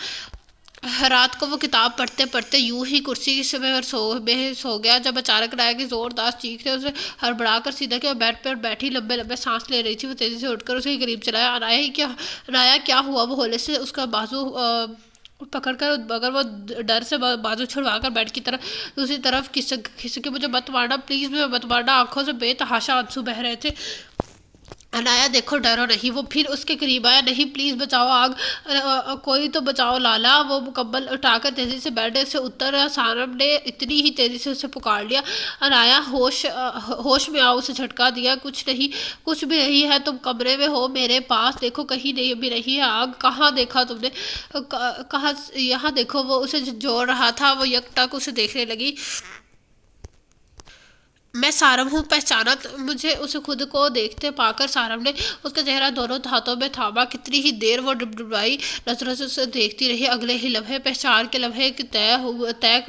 رات کو وہ کتاب پڑھتے پڑھتے یوں ہی کرسی میں سو گیا جب اچانک عنایا کی زوردار چیخ نے اسے ہڑبڑا کر سیدھا کیا۔ بیڈ پر بیٹھی لمبے لمبے سانس لے رہی تھی، وہ تیزی سے اٹھ کر اس کے قریب چلایا۔ عنایا کیا ہوا؟ وہ ہولے سے اس کا بازو پکڑ کر، مگر وہ ڈر سے بازو چھڑوا کر بیڈ کی دوسری طرف کھسکی۔ مجھے مت مارنا پلیز، مت مارنا۔ آنکھوں سے بے تحاشا آنسو بہہ رہے تھے۔ عنایا دیکھو، ڈرو نہیں۔ وہ پھر اس کے قریب آیا۔ نہیں پلیز بچاؤ، آگ کوئی تو بچاؤ لالا۔ وہ مکمل اٹھا کر تیزی سے بیڈ سے اتر۔ سارم نے اتنی ہی تیزی سے اسے پکار لیا۔ عنایا ہوش میں آؤ، اسے جھٹکا دیا۔ کچھ بھی نہیں ہے، تم کمرے میں ہو میرے پاس، دیکھو کہیں بھی نہیں ہے آگ۔ کہاں دیکھا تم نے؟ کہاں؟ یہاں دیکھو۔ وہ اسے جھنجھوڑ رہا تھا۔ وہ یک ٹک اسے دیکھنے لگی۔ میں سارم ہوں، پہچانا؟ مجھے اسے خود کو دیکھتے پا کر سارم نے اس کا چہرہ دونوں ہاتھوں میں تھاما۔ کتنی ہی دیر وہ ڈبڈبائی نظروں سے اسے دیکھتی رہی۔ اگلے ہی لمحے پہچان کے لمحے طے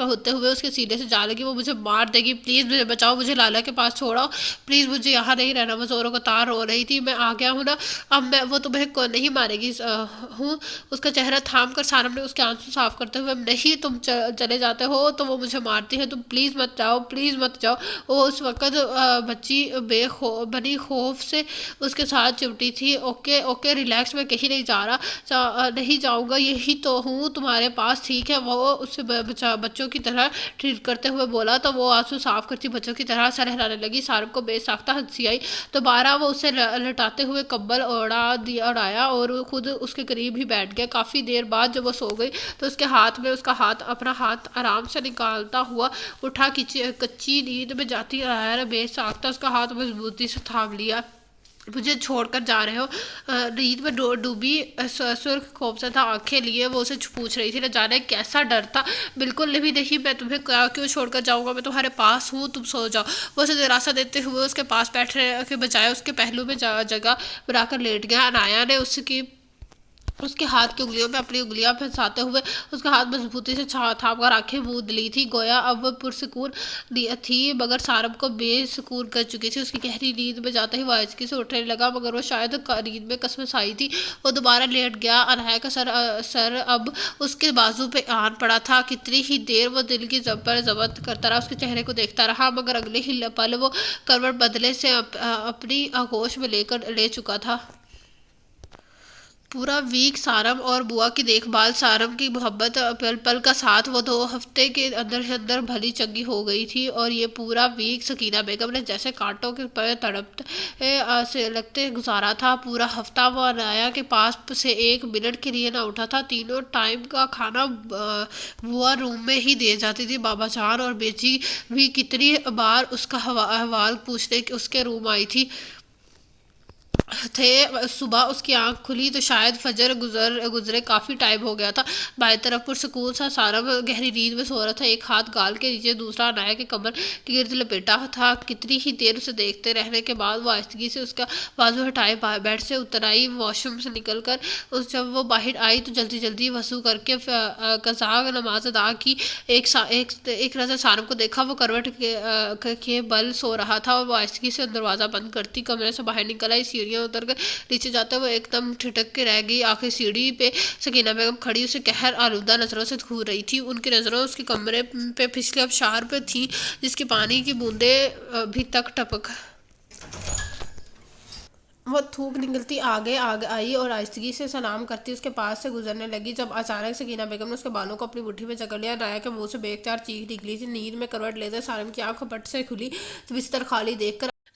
ہوتے ہوئے اس کے سینے سے جا لگی۔ وہ مجھے مار دے گی، پلیز مجھے بچاؤ، مجھے لالا کے پاس چھوڑاؤ، پلیز مجھے یہاں نہیں رہنا۔ وہ زوروں کو تار رو رہی تھی۔ میں آ گیا ہوں نا، اب وہ تمہیں نہیں مارے گی ہوں۔ اس کا چہرہ تھام کر سارم نے اس کے آنسو صاف کرتے ہوئے، نہیں تم چلے جاتے ہو تو وہ مجھے مارتی ہے، تم پلیز مت جاؤ، پلیز مت جاؤ۔ وہ اس وقت بچی بنی خوف سے اس کے ساتھ چمٹی تھی۔ اوکے ریلیکس، میں کہیں نہیں جا رہا، نہیں جاؤں گا، یہی تو ہوں تمہارے پاس، ٹھیک ہے؟ وہ اسے بچوں کی طرح ٹریٹ کرتے ہوئے بولا تو وہ آنسو صاف کرتی بچوں کی طرح سر ہلانے لگی۔ سارم کو بے ساختہ ہنسی آئی۔ دوبارہ وہ اسے لٹاتے ہوئے کمبل اڑایا اور خود اس کے قریب ہی بیٹھ گیا۔ کافی دیر بعد جب وہ سو گئی تو اس کے ہاتھ میں اپنا ہاتھ آرام سے نکالتا ہوا اٹھا۔ کچی نیند میں جاتی عنایا نے بے ساختہ اس کا ہاتھ مضبوطی سے تھام لیا۔ مجھے چھوڑ کر جا رہے ہو؟ نیند میں ڈوبی سرخ خوفزدہ آنکھیں لیے وہ اسے پوچھ رہی تھی۔ نہ جانے کیسا ڈر تھا۔ بالکل بھی نہیں، میں تمہیں کیوں چھوڑ کر جاؤں گا، میں تمہارے پاس ہوں، تم سو جاؤ۔ وہ اسے دلاسا دیتے ہوئے اس کے پاس بیٹھنے کے بجائے اس کے پہلو میں جگہ بنا کر لیٹ گیا۔ عنایا نے اس کے ہاتھ کی انگلیوں میں اپنی انگلیاں پھنساتے ہوئے اس کا ہاتھ مضبوطی سے تھام کر آنکھیں موند لی تھی، گویا اب وہ پرسکون تھی مگر سارم کو بے سکون کر چکی تھی۔ اس کی گہری نیند میں جاتے ہی وہ آہستگی سے اٹھنے لگا، مگر وہ شاید نیند میں کسمس آئی تھی۔ وہ دوبارہ لیٹ گیا۔ عنایا کا سر اب اس کے بازو پہ آن پڑا تھا۔ کتنی ہی دیر وہ دل کی ضبط کرتا رہا، اس کے چہرے کو دیکھتا رہا، مگر اگلے ہی پل وہ کروٹ بدلے سے اپنی آغوش میں لے چکا تھا۔ پورا ویک سارم اور بوا کی دیکھ بھال، سارم کی محبت، پل پل کا ساتھ، وہ 2 ہفتے کے اندر بھلی چنگی ہو گئی تھی۔ اور یہ پورا ویک سکینہ بیگم نے جیسے کانٹوں کے پے تڑپتے سے لگتے گزارا تھا۔ پورا ہفتہ وہ عنایا کے پاس سے 1 منٹ کے لیے نہ اٹھا تھا۔ تینوں ٹائم کا کھانا بوا روم میں ہی دے جاتی تھی۔ بابا جان اور بیجی بھی کتنی بار اس کا احوال پوچھنے اس کے روم آئی تھے۔ صبح اس کی آنکھ کھلی تو شاید فجر گزرے کافی ٹائم ہو گیا تھا۔ بائیں طرف پرسکون سا سارم گہری نیند میں سو رہا تھا، ایک ہاتھ گال کے نیچے، دوسرا عنایا کے کمر کے گرد لپیٹا تھا۔ کتنی ہی دیر اسے دیکھتے رہنے کے بعد وہ آہستگی سے اس کا بازو ہٹائے بیڈ سے اتر آئی۔ واش روم سے نکل کر جب وہ باہر آئی تو جلدی وضو کر کے قضا نماز ادا کی۔ ایک نظر سارم کو دیکھا، وہ کروٹ کے بل سو رہا تھا اور وہ آہستگی سے دروازہ بند کرتی کمرے سے باہر نکل آئی۔ سیڑھیاں اتر کر نیچے جاتے وہ ایک دم ٹھٹک کے رہ گئی۔ آخر سیڑھی پہ سکینہ بیگم کھڑی اسے قہر آلودہ نظروں سے گھور رہی تھی۔ ان کی نظریں اس کے کمرے پہ پچھلے آبشار پہ تھیں جس کی پانی کی بوندیں ابھی تک ٹپک۔ وہ تھوک نگلتی آگے آئی اور آہستگی سے سلام کرتی اس کے پاس سے گزرنے لگی جب اچانک سکینہ بیگم نے اس کے بالوں کو اپنی مٹھی میں جکڑ لیا۔ عنایا کے منہ سے بے اختیار چیخ نکلی تھی۔ نیند میں کروٹ لیتے سارم کی آنکھ پٹ سے کھلی تو بستر خالی دیکھ کر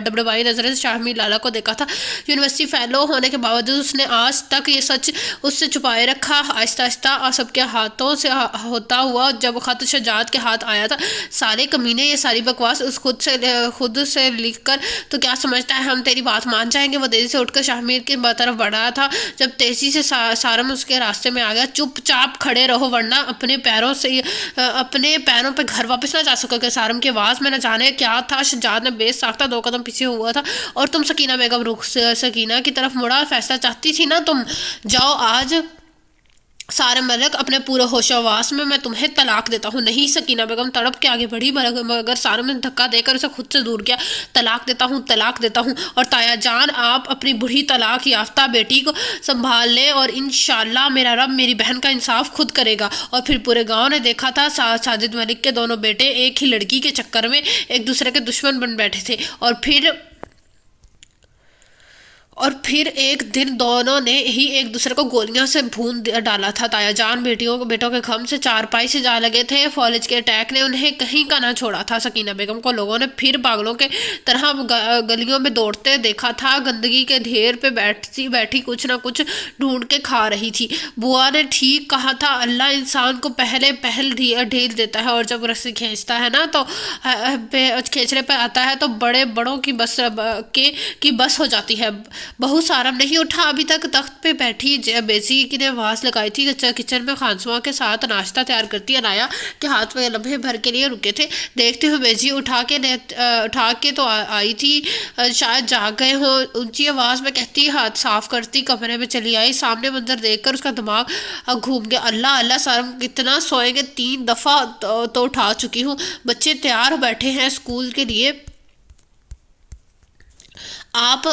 ڈبڈبائی نظریں سے شاہ میر لالہ کو دیکھا تھا۔ یونیورسٹی فیلو ہونے کے باوجود اس نے آج تک یہ سچ اس سے چھپائے رکھا۔ آہستہ آہستہ سب کے ہاتھوں سے ہوتا ہوا جب خط شجاعت کے ہاتھ آیا تھا، سارے کمینے یہ ساری بکواس اس خود سے لکھ کر تو کیا سمجھتا ہے ہم تیری بات مان جائیں گے؟ وہ تیزی سے اٹھ کر شاہ میر کی طرف بڑھ رہا تھا جب تیزی سے سارم اس کے راستے میں آ گیا۔ چپ چاپ کھڑے رہو ورنہ اپنے پیروں پہ گھر واپس نہ جا سکو گے۔ سارم کی آواز میں نہ جانے کیا تھا۔ شجاعت نے بے ساختہ 2 قدم پیچھے ہوا تھا۔ اور تم سکینہ بیگم، رخ سکینہ کی طرف مڑا۔ فیصلہ چاہتی تھی نا تم؟ جاؤ آج سارے ملک اپنے پورے ہوش و حواس میں تمہیں طلاق دیتا ہوں۔ نہیں، سکینہ بیگم تڑپ کے آگے بڑھی مگر سارم نے دھکا دے کر اسے خود سے دور کیا۔ طلاق دیتا ہوں، طلاق دیتا ہوں، اور تایا جان آپ اپنی بوڑھی طلاق یافتہ بیٹی کو سنبھال لیں اور انشاءاللہ میرا رب میری بہن کا انصاف خود کرے گا۔ اور پھر پورے گاؤں نے دیکھا تھا ساجد ملک کے دونوں بیٹے ایک ہی لڑکی کے چکر میں ایک دوسرے کے دشمن بن بیٹھے تھے، اور پھر ایک دن دونوں نے ہی ایک دوسرے کو گولیاں سے بھون ڈالا تھا۔ تایا جان بیٹوں کے غم سے چارپائی سے جا لگے تھے۔ فالج کے اٹیک نے انہیں کہیں کا نہ چھوڑا تھا۔ سکینہ بیگم کو لوگوں نے پھر پاگلوں کے طرح گلیوں میں دوڑتے دیکھا تھا۔ گندگی کے ڈھیر پہ بیٹھی کچھ نہ کچھ ڈھونڈ کے کھا رہی تھی۔ بوا نے ٹھیک کہا تھا، اللہ انسان کو پہل ڈھیل دیتا ہے، اور جب رسی کھینچتا ہے نا تو کھینچنے پہ آتا ہے تو بڑوں کی بس ہو جاتی ہے۔ بہو سارم نہیں اٹھا ابھی تک۔ تخت پہ بیٹھی بیجی نے آواز لگائی تھی۔ کچن میں خانسماں کے ساتھ ناشتہ تیار کرتی عنایا کے ہاتھ میں لمحے بھر کے لیے رکے تھے۔ دیکھتے ہوئے بیجی اٹھا کے تو آئی تھی، شاید جاگ گئے ہوں۔ اونچی آواز میں کہتی، ہاتھ صاف کرتی کمرے میں چلی آئی۔ سامنے منظر دیکھ کر اس کا دماغ گھوم گیا۔ اللہ سارم کتنا سوئیں گے؟ 3 دفعہ تو اٹھا چکی ہوں۔ بچے تیار بیٹھے ہیں اسکول کے لیے، آپ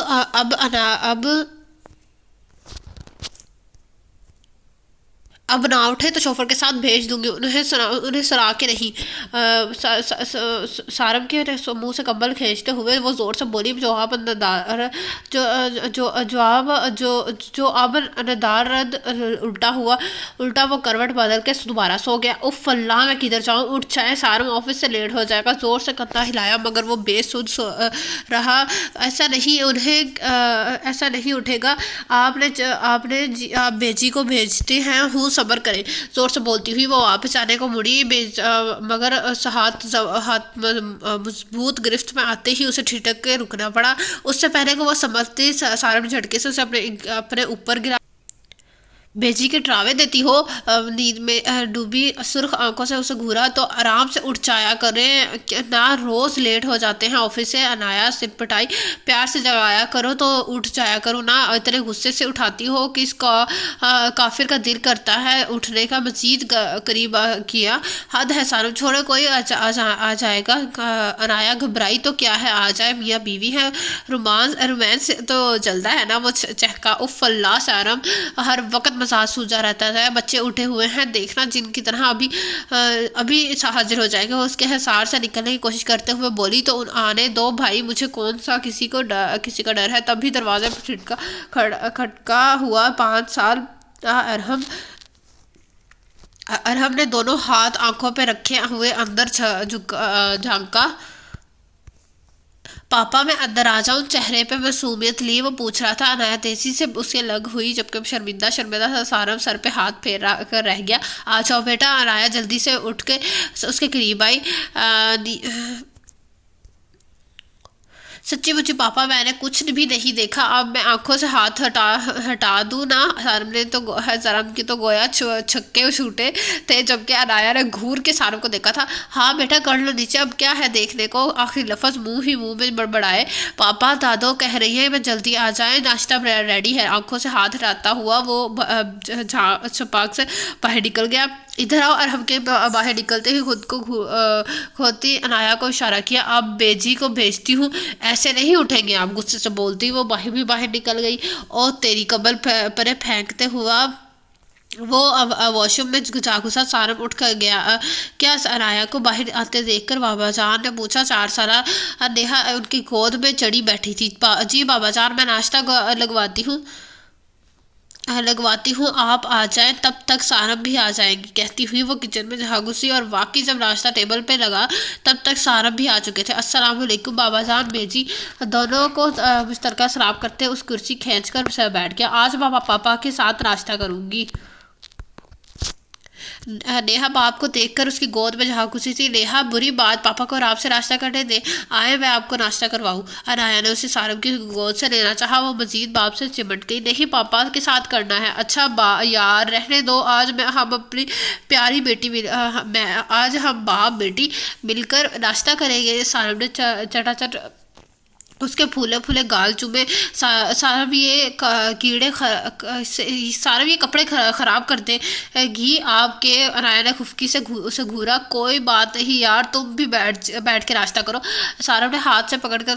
اب نہ اٹھے تو شوفر کے ساتھ بھیج دوں گی، انہیں سنا کے نہیں۔ سارم کے منہ سے کمبل کھینچتے ہوئے وہ زور سے بولی، جو اب ندار رد الٹا وہ کروٹ بدل کے دوبارہ سو گیا۔ اف اللہ، میں کدھر جاؤں؟ اٹھ جائیں، سارم آفس سے لیٹ ہو جائے گا۔ زور سے کندھا ہلایا مگر وہ بے سود رہا۔ ایسا نہیں اٹھے گا۔ آپ بیجی کو بھیجتے ہیں ہوں، صبر کریں، زور سے بولتی ہوئی وہ واپس جانے کو مڑی، مگر ہاتھ مضبوط گرفت میں آتے ہی اسے ٹھٹک کے رکنا پڑا۔ اس سے پہلے کہ وہ سمجھتی، سارم جھٹکے سے اسے اپنے اوپر گرا۔ بیجی کے ٹراوے دیتی ہو؟ نیند میں ڈوبی سرخ آنکھوں سے اسے گھورا۔ تو آرام سے اٹھ جایا کریں نا، روز لیٹ ہو جاتے ہیں آفس سے۔ عنایا سر پٹائی، پیار سے جگایا کرو تو اٹھ جایا کرو نا، اتنے غصے سے اٹھاتی ہو کہ اس کافر کا دل کرتا ہے اٹھنے کا۔ مزید قریب کیا، حد ہے سارم، چھوڑے کوئی آ جائے گا۔ عنایا گھبرائی، تو کیا ہے، آ جائے، میاں بیوی ہے، رومانس تو چلتا ہے نا، وہ چہکا۔ اف اللہ، سارم ہر وقت مزاج سوجا رہتا ہے۔ بچے اٹھے ہوئے ہیں، دیکھنا جن کی طرح ابھی حاضر ہو جائے گا۔ اس کے حصار سے نکلنے کی کوشش کرتے ہوئے بولی، تو آنے دو بھائی، مجھے کون سا کسی کا ڈر ہے۔ تب بھی دروازے پر کھٹکا ہوا 5 سال ارحم نے دونوں ہاتھ آنکھوں پہ رکھے ہوئے اندر جھانکا۔ پاپا میں اندر آ جاؤں؟ چہرے پہ معصومیت لی وہ پوچھ رہا تھا۔ عنایا تیزی سے اس کے لگ ہوئی جبکہ شرمندہ سا سارم سر پہ ہاتھ پھیر کر رہ گیا۔ آ جاؤ بیٹا۔ عنایا جلدی سے اٹھ کے اس کے قریب آئی۔ سچی مچی پاپا، میں نے کچھ بھی نہیں دیکھا، اب میں آنکھوں سے ہاتھ ہٹا دوں نا؟ سارم کی تو گویا چھکے چھوٹے تھے جبکہ عنایا نے گھور کے سارم کو دیکھا تھا۔ ہاں بیٹا، کر لو نیچے، اب کیا ہے دیکھنے کو؟ آخری لفظ منہ میں بڑبڑائے۔ پاپا، دادو کہہ رہی ہیں میں جلدی آ جائیں، ناشتہ ریڈی ہے۔ آنکھوں سے ہاتھ ہٹاتا ہوا وہ چھپاک سے باہر نکل گیا۔ ادھر آؤ۔ ارحم کے باہر نکلتے ہی خود کو کھوتی عنایا کو اشارہ کیا۔ اب بیجی کو بھیجتی ہوں، ایسے نہیں اٹھیں گے آپ، غصے سے بولتی وہ باہر نکل گئی۔ اور تیری کمبل پرے پھینکتے ہوا وہ واش روم میں جا گھسا۔ سارم اٹھ کر گیا۔ کیا؟ عنایا کو باہر آتے دیکھ کر بابا جان نے پوچھا۔ 4 سالہ نیہا ان کی گود میں چڑھی بیٹھی تھی۔ جی بابا جان، میں ناشتہ لگواتی ہوں۔ لگواتی ہوں، آپ آ جائیں، تب تک سارم بھی آ جائیں گی، کہتی ہوئی وہ کچن میں جہاں گھسی، اور واقعی جب ناشتہ ٹیبل پہ لگا تب تک سارم بھی آ چکے تھے۔ السلام علیکم بابا جان، بیجی دونوں کو مشترکہ سلام کرتے اس کرسی کھینچ کر بیٹھ گیا۔ آج ماما پاپا کے ساتھ ناشتہ کروں گی۔ نیہا باپ کو دیکھ کر اس کی گود میں جہاں گھسی تھی۔ نیہا بری بات، پاپا کو آرام سے ناشتہ کرنے دے، آئے میں آپ کو ناشتہ کرواؤں۔ انایا نے اسے سارم کی گود سے لینا چاہا، وہ مزید باپ سے چمٹ گئی۔ نہیں پاپا کے ساتھ کرنا ہے۔ اچھا یار رہنے دو، آج ہم اپنی پیاری بیٹی آج ہم باپ بیٹی مل کر ناشتہ کریں گے۔ سارم نے چٹا چٹ اس کے پھولے پھولے گال چومے۔ سارم یہ کپڑے خراب کر دے گی آپ کے۔ انایا نے خفکی سے اسے گھورا۔ کوئی بات نہیں یار، تم بھی بیٹھ کے ناشتہ کرو۔ سارم نے ہاتھ سے پکڑ کر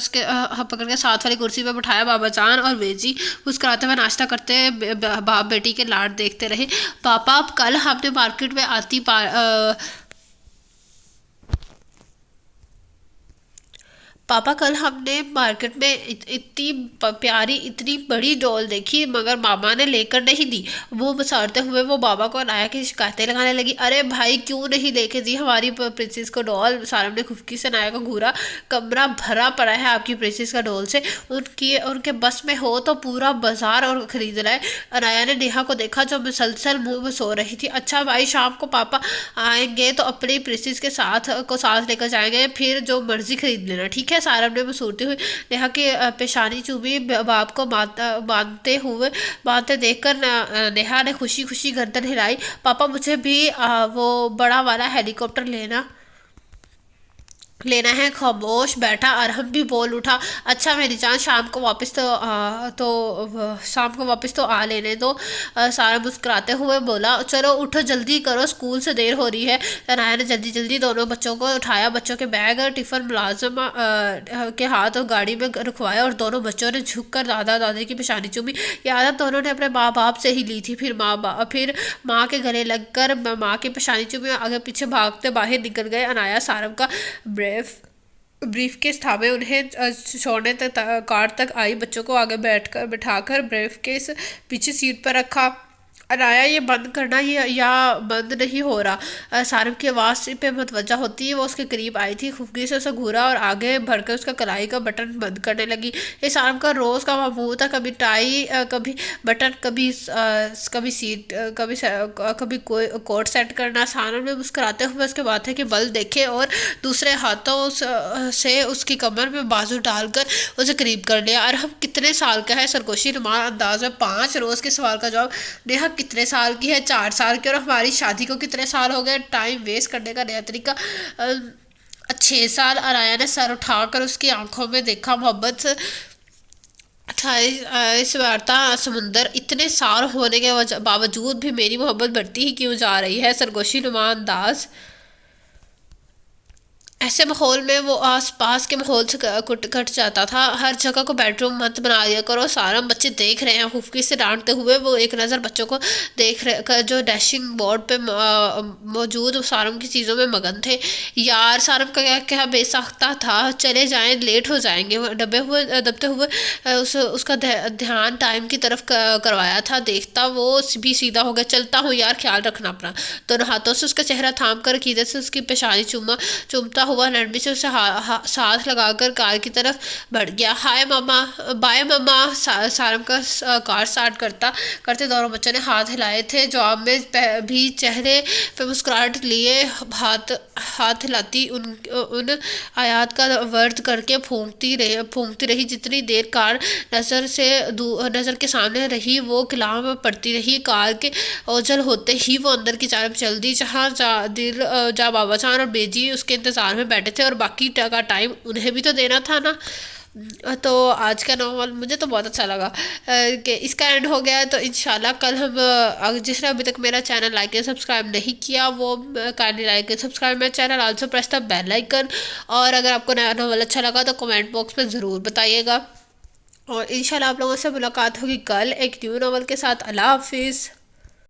ساتھ والی کرسی پہ بٹھایا۔ بابا جان اور بیجی مسکراتے ہوئے ناشتہ کرتے باپ بیٹی کے لاڈ دیکھتے رہے۔ پاپا کل ہم نے مارکیٹ میں اتنی پیاری اتنی بڑی ڈول دیکھی، مگر ماما نے لے کر نہیں دی۔ وہ بسارتے ہوئے وہ بابا کو انایا کی شکایتیں لگانے لگی۔ ارے بھائی کیوں نہیں لے کے دی ہماری پرنسس کو ڈول؟ سارم نے خفکی سے انایا کو گھورا۔ کمرہ بھرا پڑا ہے آپ کی پرنسس کا ڈول سے، ان کے بس میں ہو تو پورا بازار اور خرید لائے۔ انایا نے نیہا کو دیکھا جو مسلسل منہ میں سو رہی تھی۔ اچھا بھائی، شام کو پاپا آئیں گے تو اپنی پرنسس کے ساتھ لے کر جائیں گے، پھر جو مرضی خرید لینا، ٹھیک ہے؟ سارم نے مسورتی ہوئی نیہا کی پیشانی چومی۔ باپ کو باندھتے دیکھ کر نیہا نے خوشی خوشی گردن ہلائی۔ پاپا مجھے بھی وہ بڑا والا ہیلی کاپٹر لینا ہے۔ خاموش بیٹھا ارحم بھی بول اٹھا۔ اچھا میری جان، شام کو واپس تو آ لینے دو۔ سارا مسکراتے ہوئے بولا۔ چلو اٹھو جلدی کرو، اسکول سے دیر ہو رہی ہے۔ انایا نے جلدی دونوں بچوں کو اٹھایا، بچوں کے بیگ اور ٹفن ملازم کے ہاتھ گاڑی میں رکھوایا، اور دونوں بچوں نے جھک کر دادا دادی کی پیشانی چومی۔ یہ عادت دونوں نے اپنے ماں باپ سے ہی لی تھی۔ پھر ماں کے گلے لگ کر ماں کی پیشانی چومی، آگے پیچھے بھاگتے باہر نکل گئے۔ انایا سارم کا بریف کیس تھامے انہیں چھوڑنے کار تک آئی، بچوں کو آگے بٹھا کر بریف کیس پیچھے سیٹ پر رکھا۔ انایا یہ بند کرنا یا بند نہیں ہو رہا؟ سارم کی آواز پہ متوجہ ہوتی وہ اس کے قریب آئی تھی، خفگی سے اسے گھورا اور آگے بڑھ کر اس کا کلائی کا بٹن بند کرنے لگی۔ یہ سارم کا روز کا معمول تھا، کبھی ٹائی، کبھی بٹن، کبھی سیٹ، کبھی کوٹ سیٹ کرنا۔ سارم نے مسکراتے ہوئے اس کے ماتھے کے بل دیکھے اور دوسرے ہاتھوں سے اس کی کمر میں بازو ڈال کر اسے قریب کر لیا۔ ارحم کتنے سال کا ہے؟ سرگوشی نما انداز میں 5 روز کے سوال کا جواب۔ نیہا کتنے سال کی ہے؟ 4 سال کی۔ اور ہماری شادی کو کتنے سال ہو گئے؟ ٹائم ویسٹ کرنے کا نیا طریقہ۔ 6 سال۔ انایا نے سر اٹھا کر اس کی آنکھوں میں دیکھا۔ محبت اس وارتا سمندر، اتنے سال ہونے کے باوجود بھی میری محبت بڑھتی ہی کیوں جا رہی ہے؟ سرگوشی نما انداز۔ ایسے ماحول میں وہ آس پاس کے ماحول سے کٹ جاتا تھا۔ ہر جگہ کو بیڈ روم مت بنا دیا کرو سارم، بچے دیکھ رہے ہیں۔ خفکی سے ڈانٹتے ہوئے وہ ایک نظر بچوں کو دیکھ رہے جو ڈیشنگ بورڈ پہ موجود سارم کی چیزوں میں مگن تھے۔ یار سارم کا کیا بے ساختہ تھا، چلے جائیں، لیٹ ہو جائیں گے۔ دبتے ہوئے اس کا دھیان ٹائم کی طرف کروایا تھا، دیکھتا وہ بھی سیدھا ہو گیا۔ چلتا ہوں یار، خیال رکھنا اپنا۔ دونوں ہاتھوں سے اس کا چہرہ تھام کر عقیدت سے اس کی پیشانی چومتا ہوا نرمی سے اسے ساتھ لگا کر کار کی طرف بڑھ گیا۔ بائے ماما۔ سارم کا کار سٹارٹ کرتے دونوں بچوں نے ہاتھ ہلائے تھے، جواب میں بھی چہرے پہ مسکراہٹ لیے ہاتھ ہلاتی ان آیات کا ورد کر کے پھونکتی رہی۔ جتنی دیر کار نظر کے سامنے رہی وہ کلام میں پڑتی رہی۔ کار کے اوجل ہوتے ہی وہ اندر کی جانب چل دی، جہاں بابا جان اور بیجی اس کے انتظار میں بیٹھے تھے، اور باقی کا ٹائم انہیں بھی تو دینا تھا نا۔ تو آج کا ناول مجھے تو بہت اچھا لگا کہ اس کا اینڈ ہو گیا ہے۔ تو انشاءاللہ کل ہم، جس نے ابھی تک میرا چینل لائک یا سبسکرائب نہیں کیا وہ کائنڈلی لائک اینڈ سبسکرائب میرا channel, also press the bell icon. اور اگر آپ کو نیا ناول اچھا لگا تو کمنٹ باکس میں ضرور بتائیے گا، اور انشاءاللہ آپ لوگوں سے ملاقات ہوگی کل ایک نیو ناول کے ساتھ۔ اللہ حافظ۔